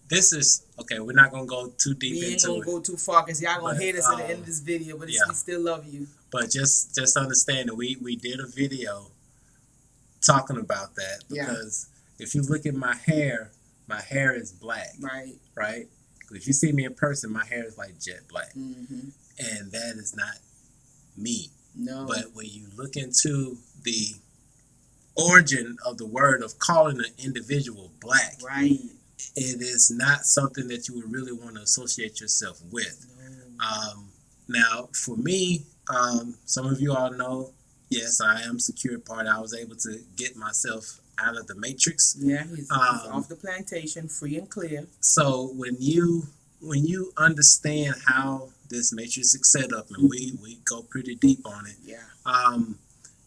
this is okay. We're not gonna go too deep into it. We ain't gonna go too far because y'all gonna hate us at the end of this video. But we still love you. But just understand that we did a video talking about that, because if you look at my hair is black. Right. If you see me in person, my hair is like jet black, and that is not me. No. But when you look into the origin of the word of calling an individual Black, right, it is not something that you would really want to associate yourself with. No. Now, for me, some of you all know, yes, I am Secured Party. I was able to get myself out of the matrix. Yeah, he's off the plantation, free and clear. So when you understand how this matrix is set up, and we go pretty deep on it,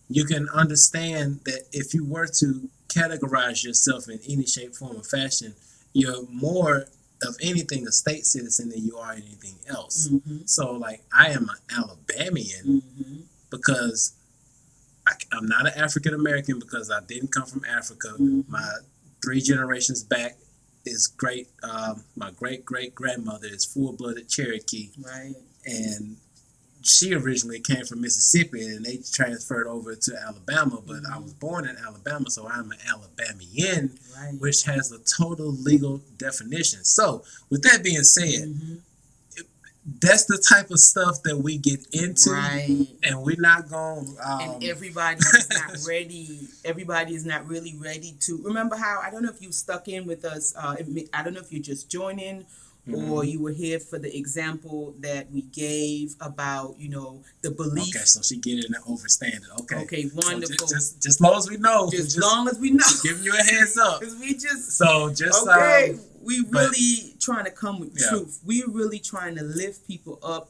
you can understand that if you were to categorize yourself in any shape, form, or fashion, you're more of anything a state citizen than you are anything else. So, like, I am an Alabamian because I'm not an African American, because I didn't come from Africa. My 3 generations back is great. My great-great-grandmother is full-blooded Cherokee. Right. And she originally came from Mississippi, and they transferred over to Alabama. But I was born in Alabama, so I'm an Alabamian, which has a total legal definition. So, with that being said, that's the type of stuff that we get into, and we're not going. And everybody is not ready. Everybody is not really ready to remember how. I don't know if you stuck in with us. I don't know if you just joined in, or you were here for the example that we gave about, the belief. Okay, so she get it and overstand it. Okay. Okay, wonderful. So just as long as we know. Just long as we know. Giving you a heads up. Okay. We really trying to come with truth. We're really trying to lift people up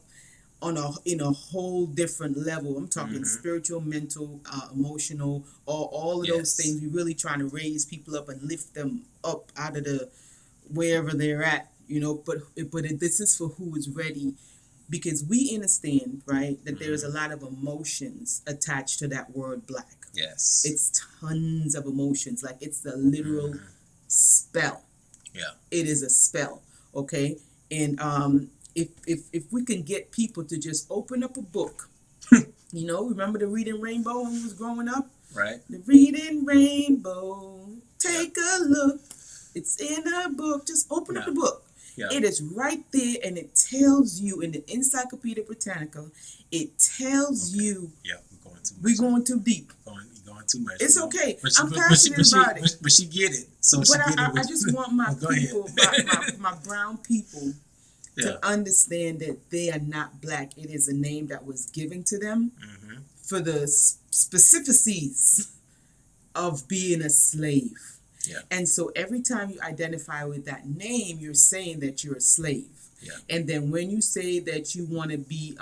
in a whole different level. I'm talking spiritual, mental, emotional, all of those things. We're really trying to raise people up and lift them up out of the wherever they're at. But this is for who is ready, because we understand, right, that there is a lot of emotions attached to that word Black. Yes, it's tons of emotions. Like, it's the literal spell. Yeah, it is a spell. Okay, and if we can get people to just open up a book, remember the Reading Rainbow when we was growing up? Right. The Reading Rainbow. Take a look. It's in a book. Just open up the book. Yeah. It is right there, and it tells you in the Encyclopedia Britannica. It tells you. Yeah, we're going too deep. You're going too much. It's okay. I'm passionate about it. But she get it. So but I just want my people, my brown people, to understand that they are not Black. It is a name that was given to them for the specificities of being a slave. Yeah. And so every time you identify with that name, you're saying that you're a slave. Yeah. And then when you say that you want to be,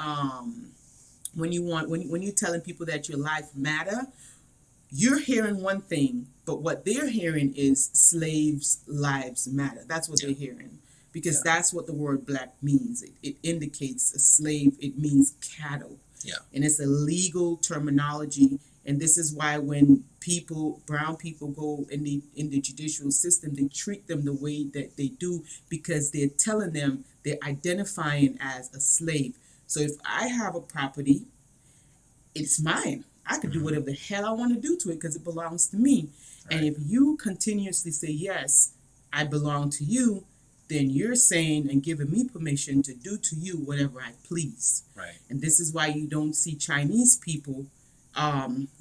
when you're telling people that your life matter, you're hearing one thing, but what they're hearing is slaves' lives matter. That's what they're hearing. Because that's what the word black means. It indicates a slave. It means cattle. Yeah. And it's a legal terminology. And this is why when brown people go in the judicial system, they treat them the way that they do, because they're telling them they're identifying as a slave. So if I have a property, it's mine. I can do whatever the hell I want to do to it because it belongs to me. Right. And if you continuously say, yes, I belong to you, then you're saying and giving me permission to do to you whatever I please. Right. And this is why you don't see Chinese people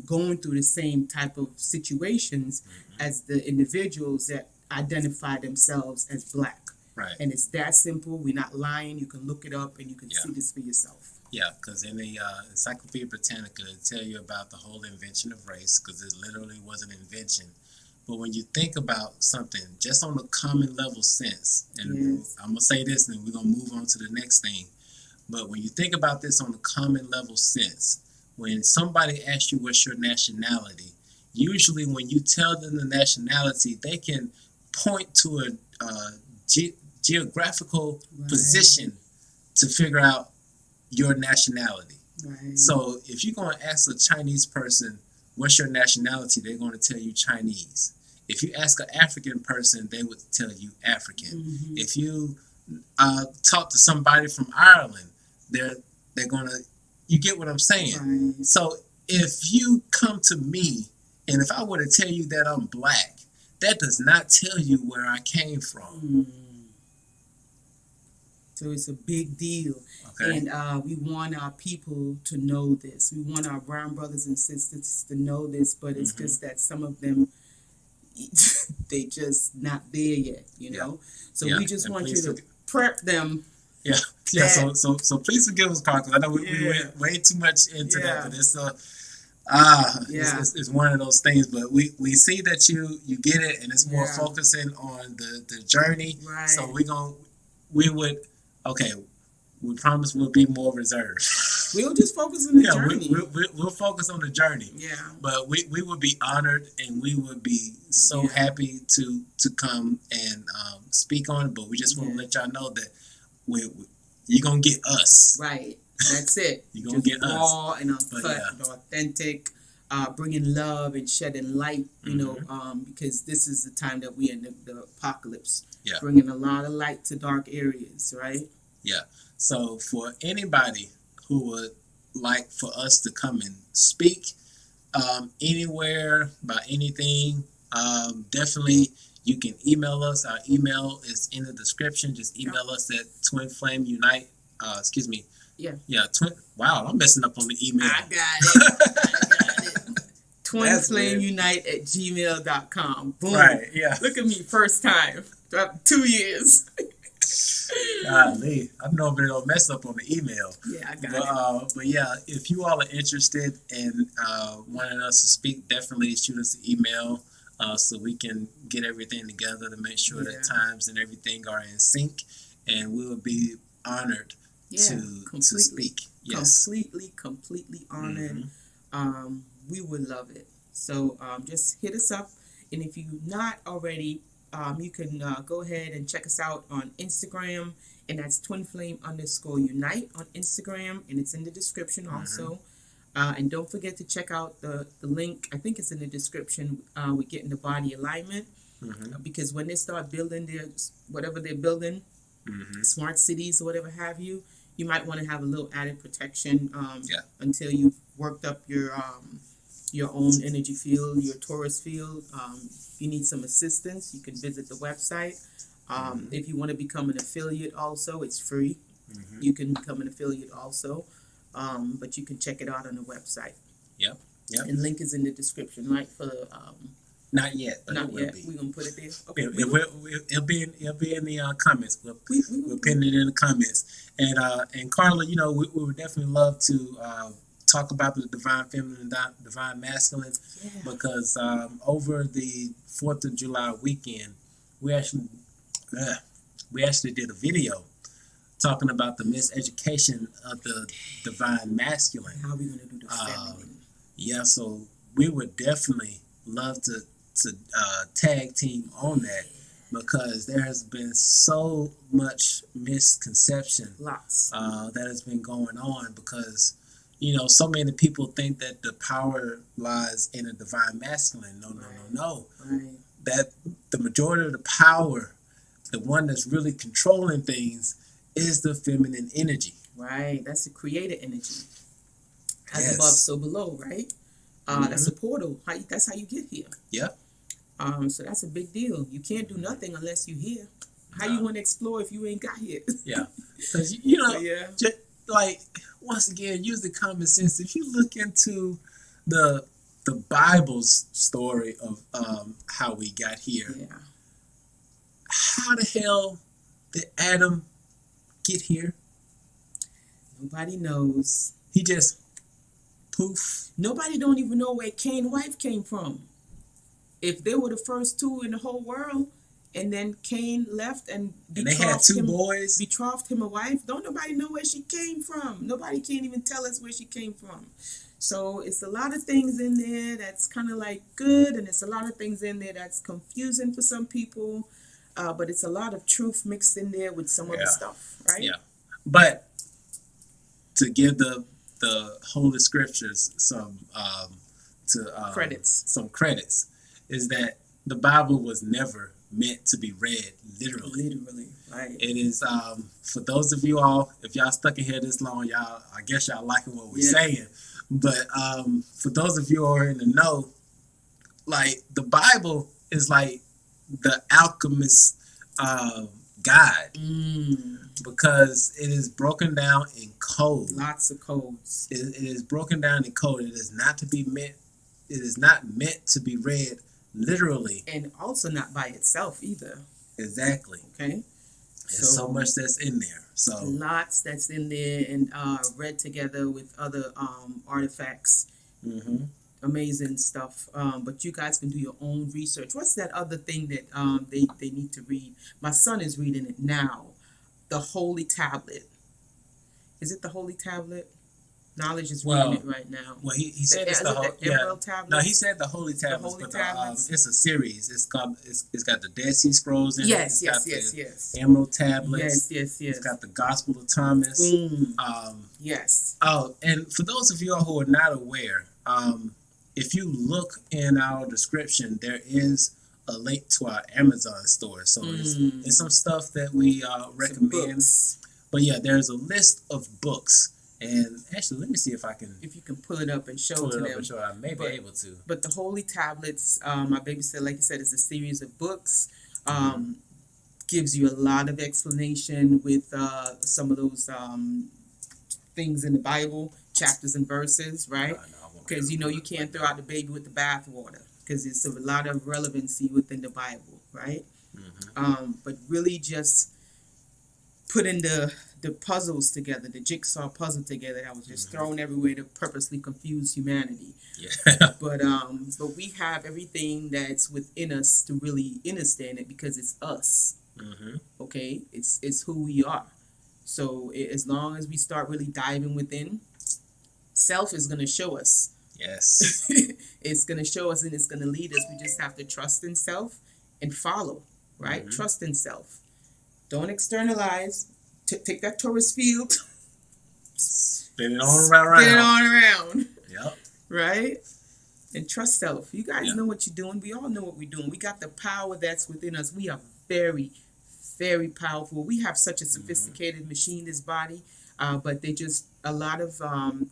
going through the same type of situations as the individuals that identify themselves as black. Right. And it's that simple. We're not lying. You can look it up and you can see this for yourself. Yeah, because in the Encyclopedia Britannica, it tell you about the whole invention of race, because it literally was an invention. But when you think about something just on a common level sense, and I'm going to say this and we're going to move on to the next thing. But when you think about this on a common level sense, when somebody asks you what's your nationality, usually when you tell them the nationality, they can point to a geographical position to figure out your nationality. Right. So if you're going to ask a Chinese person, what's your nationality, they're going to tell you Chinese. If you ask an African person, they would tell you African. If you talk to somebody from Ireland, they're going to, you get what I'm saying? Right. So if you come to me, and if I were to tell you that I'm black, that does not tell you where I came from. So it's a big deal. Okay. And we want our people to know this. We want our brown brothers and sisters to know this, but it's just that some of them, they just not there yet, you know? So we just want you to prep them. Yeah. So please forgive us, Carl, because I know we went way too much into that, but it's one of those things. But we see that you get it, and it's more focusing on the journey. Right. So we promise we'll be more reserved. We'll just focus on the journey. We'll focus on the journey. Yeah. But we would be honored, and we would be so happy to come and speak on it. But we just want to let y'all know that you're going to get us. Right. That's it. You're going to get us. Raw and uncut and authentic, bringing love and shedding light, you know, because this is the time that we're in the apocalypse. Yeah. Bringing a lot of light to dark areas, right? Yeah. So for anybody who would like for us to come and speak anywhere about anything, definitely you can email us. Our email is in the description. Just email us at twinflamesunite. Wow, I'm messing up on the email. I got it. twinflamesunite@gmail.com. Boom. Right, yeah. Look at me, first time. 2 years. Golly, I'm normally don't mess up on the email. Yeah, I got it. But yeah, if you all are interested in wanting us to speak, definitely shoot us an email so we can get everything together to make sure that times and everything are in sync, and we will be honored to speak. Yes. Completely honored. We would love it. So just hit us up, and if you're not already, you can go ahead and check us out on Instagram, and that's twinflame_unite on Instagram, and it's in the description also. And don't forget to check out the link. I think it's in the description. We're getting the body alignment, because when they start building whatever they're building, smart cities or whatever have you, you might want to have a little added protection until you've worked up your own energy field, your Taurus field. If you need some assistance, you can visit the website. If you want to become an affiliate also, it's free. You can become an affiliate also, but you can check it out on the website. Yep. And link is in the description, right? For the not yet, but not it will yet. be. We're gonna put it there. Okay. It'll be in the comments. We'll pin it in the comments. And Carla, we would definitely love to talk about the divine feminine and divine masculine because over the 4th of July weekend, we actually did a video talking about the miseducation of the divine masculine. How are we going to do the feminine? Yeah, so we would definitely love to tag team on that because there has been so much misconception that has been going on because, so many people think that the power lies in a divine masculine. No. Right. That the majority of the power, the one that's really controlling things, is the feminine energy. Right. That's the creator energy. As above, so below, right? That's a portal. That's how you get here. Yeah. So that's a big deal. You can't do nothing unless you're here. How you want to explore if you ain't got here? Yeah. Because, just, like, once again, use the common sense. If you look into the Bible's story of how we got here, how the hell did Adam get here? Nobody knows. He just poof. Nobody don't even know where Cain's wife came from. If they were the first two in the whole world, and then Cain left and they had two boys, betrothed him a wife, don't nobody know where she came from. Nobody can't even tell us where she came from. So it's a lot of things in there that's kind of like good, and it's a lot of things in there that's confusing for some people. But it's a lot of truth mixed in there with some other stuff, right? Yeah. But to give the Holy Scriptures some credits, is that the Bible was never meant to be read literally. Literally, right. It is for those of you all, if y'all stuck in here this long, I guess y'all liking what we're saying. But for those of you who are in the know, like the Bible is like the alchemist guide because it is broken down in code. Lots of codes. It is broken down in code. It is not meant to be read literally, and also not by itself either. Exactly. Okay. There's so much that's in there. So lots that's in there and read together with other artifacts. Amazing stuff. But you guys can do your own research. What's that other thing that they need to read? My son is reading it now. The Holy Tablet. Is it the Holy Tablet? Knowledge is reading it right now. Well, he said it's the Emerald Tablet. No, he said the Holy Tablets, it's a series. It's got the Dead Sea Scrolls in it. Yes. Emerald Tablets. Yes. It's got the Gospel of Thomas. Boom. Yes. Oh, and for those of you who are not aware, if you look in our description, there is a link to our Amazon store. So it's some stuff that we recommend. But yeah, there's a list of books. And actually, let me see if you can pull it up and show to them. I may be able to. But the Holy Tablets, my baby said, like you said, is a series of books. Gives you a lot of explanation with some of those things in the Bible, chapters and verses, right? Because you can't throw out the baby with the bathwater because it's a lot of relevancy within the Bible, right? But really just putting the puzzles together, the jigsaw puzzle together that was just thrown everywhere to purposely confuse humanity. Yeah. But we have everything that's within us to really understand it because it's us. Okay? It's who we are. So as long as we start really diving within, self is going to show us. Yes. It's going to show us and it's going to lead us. We just have to trust in self and follow, right? Trust in self. Don't externalize. Take that tourist field. Spin it on around. Yep. Right? And trust self. You guys know what you're doing. We all know what we're doing. We got the power that's within us. We are very, very powerful. We have such a sophisticated machine, this body. But a lot of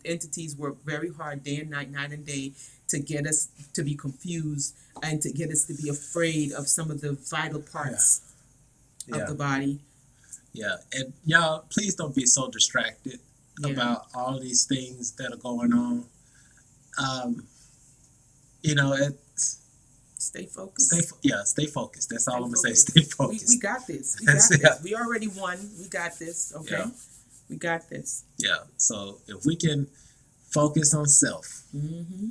entities work very hard day and night and day to get us to be confused and to get us to be afraid of some of the vital parts of the body. Yeah, and y'all, please don't be so distracted about all these things that are going on. Stay focused. Stay focused. That's all I'm gonna say. Stay focused. We got this. We got this. We already won. We got this. Okay, we got this. Yeah. So if we can Focus on self. Mm-hmm.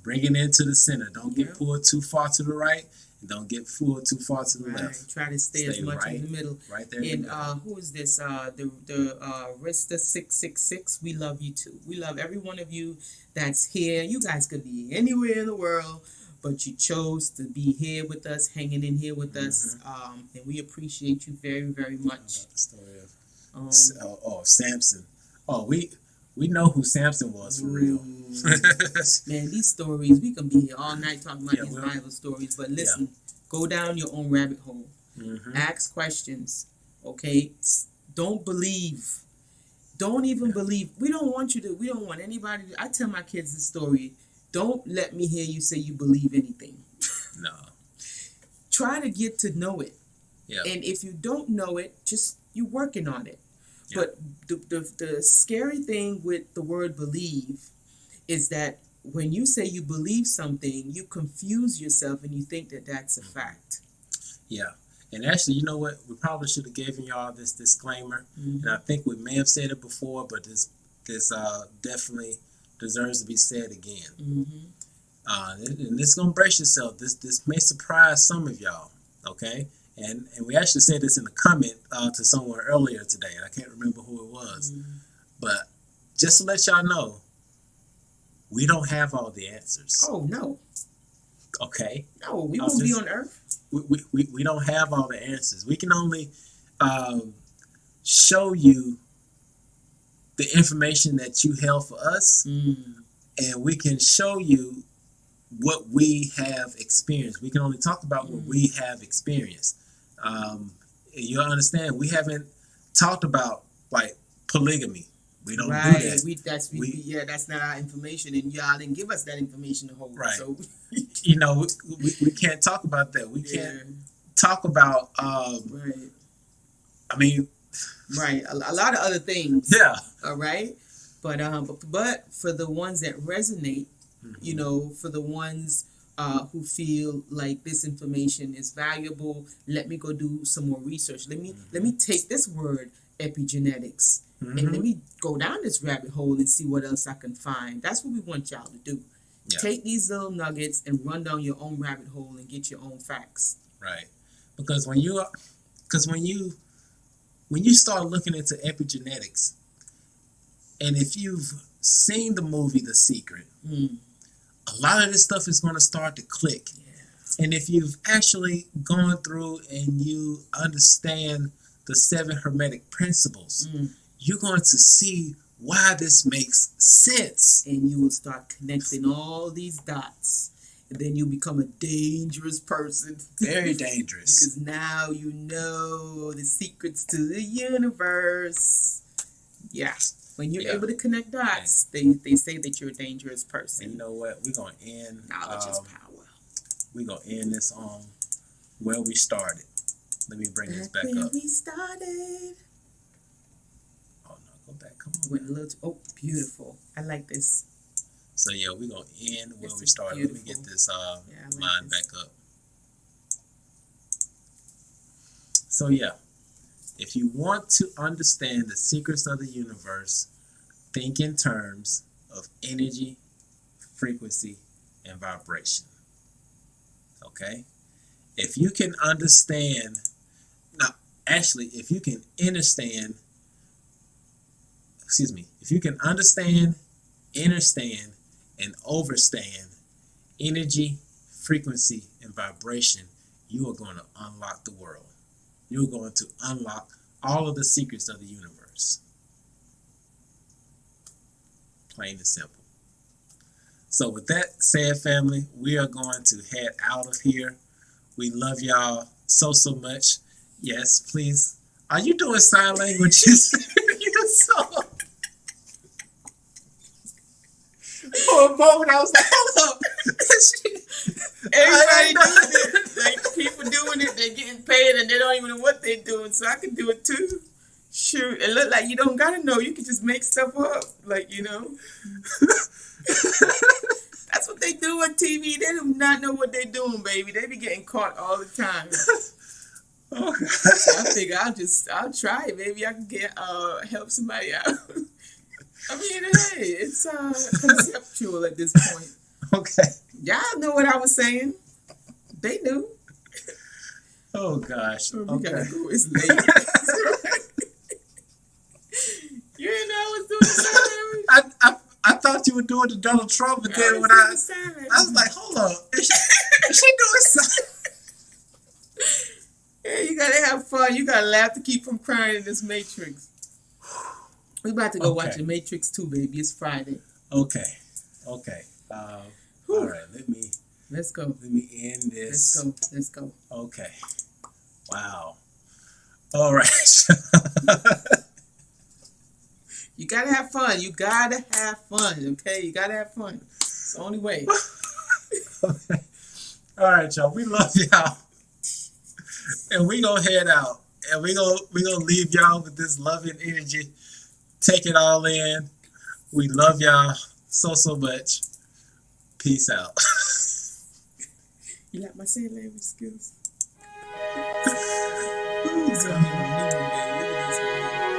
Bring it into the center. Don't get Yeah. pulled too far to the right, and don't get pulled too far to the Right. left. Try to stay as much right, in the middle. right there. And who is this? The Rista 666. We love you too. We love every one of you that's here. You guys could be anywhere in the world, but you chose to be here with us, hanging in here with us. And we appreciate you very, very much. The story of Samson. Oh, we know who Samson was for real. Man, these stories, we can be here all night talking about these well, Bible stories, but listen, go down your own rabbit hole. Mm-hmm. Ask questions, okay? Don't believe. Don't even believe. We don't want anybody I tell my kids this story. Don't let me hear you say you believe anything. No. Try to get to know it. Yeah. And if you don't know it, just you're working on it. Yeah. But the scary thing with the word believe is that when you say you believe something, you confuse yourself and you think that that's a fact. Yeah. And actually, you know what? We probably should have given y'all this disclaimer. Mm-hmm. And I think we may have said it before, but this definitely deserves to be said again. Mm-hmm. And this is gonna brace yourself. This may surprise some of y'all. Okay. And we actually said this in a comment to someone earlier today. I can't remember who it was. Mm-hmm. But just to let y'all know, we don't have all the answers. Oh no. Okay. No, we won't be on Earth. We don't have all the answers. We can only show you the information that you held for us, and we can show you what we have experienced. We can only talk about what we have experienced. You'll understand, we haven't talked about like polygamy. We don't do that. That's not our information, and y'all didn't give us that information to hold. Right. So, you know, we can't talk about that. We can't talk about. Right. I mean. Right. A lot of other things. Yeah. All right. But for the ones that resonate, you know, for the ones who feel like this information is valuable, let me go do some more research. Let me take this word epigenetics and let me go down this rabbit hole and see what else I can find. That's what we want y'all to do. Yeah. Take these little nuggets and run down your own rabbit hole and get your own facts. Right. Because when you start looking into epigenetics, and if you've seen the movie The Secret, a lot of this stuff is going to start to click. Yeah. And if you've actually gone through and you understand the 7 Hermetic principles, you're going to see why this makes sense. And you will start connecting all these dots. And then you become a dangerous person. Very dangerous. Because now you know the secrets to the universe. Yeah. When you're able to connect dots, they say that you're a dangerous person. And you know what? We're going to end. Knowledge is power. We're going to end this on where we started. Let me bring this back where up. We started. Oh, no. Go back. Come on. Went a little beautiful. I like this. So, yeah, we're going to end where we started. Beautiful. Let me get this line back up. So, yeah. If you want to understand the secrets of the universe, think in terms of energy, frequency, and vibration. Okay? If you can understand, if you can understand, and overstand energy, frequency, and vibration, you are going to unlock the world. You're going to unlock all of the secrets of the universe. Plain and simple. So with that said, family, we are going to head out of here. We love y'all so much. Yes, please. Are you doing sign languages? You're so... For a moment, I was like, hold up. Everybody doing it. Like, people doing it, they're getting paid and they don't even know what they're doing, so I can do it too. Shoot, it look like you don't gotta know. You can just make stuff up, like, you know. That's what they do on TV. They do not know what they're doing, baby. They be getting caught all the time. Oh, I figure I'll try it. Maybe I can get help somebody out. I mean, hey, it's conceptual at this point. Okay. Y'all knew what I was saying. They knew. Oh gosh. Oh, we Okay. gotta go. It's late. You didn't know I was doing the sign. I thought you were doing the Donald Trump, but then when I was like, hold on, is she doing something? Yeah, you gotta have fun. You gotta laugh to keep from crying in this Matrix. We about to go watch the Matrix 2, baby. It's Friday. Okay. All right. Let's go. Let me end this. Let's go. Okay. Wow. All right. You gotta have fun. Okay? You gotta have fun. It's the only way. Okay. All right, y'all. We love y'all. And we gonna head out. And we gonna leave y'all with this loving energy. Take it all in. We love y'all so much. Peace out. You like my sign language skills? Ooh, so I'm a new one, man. Look at this one.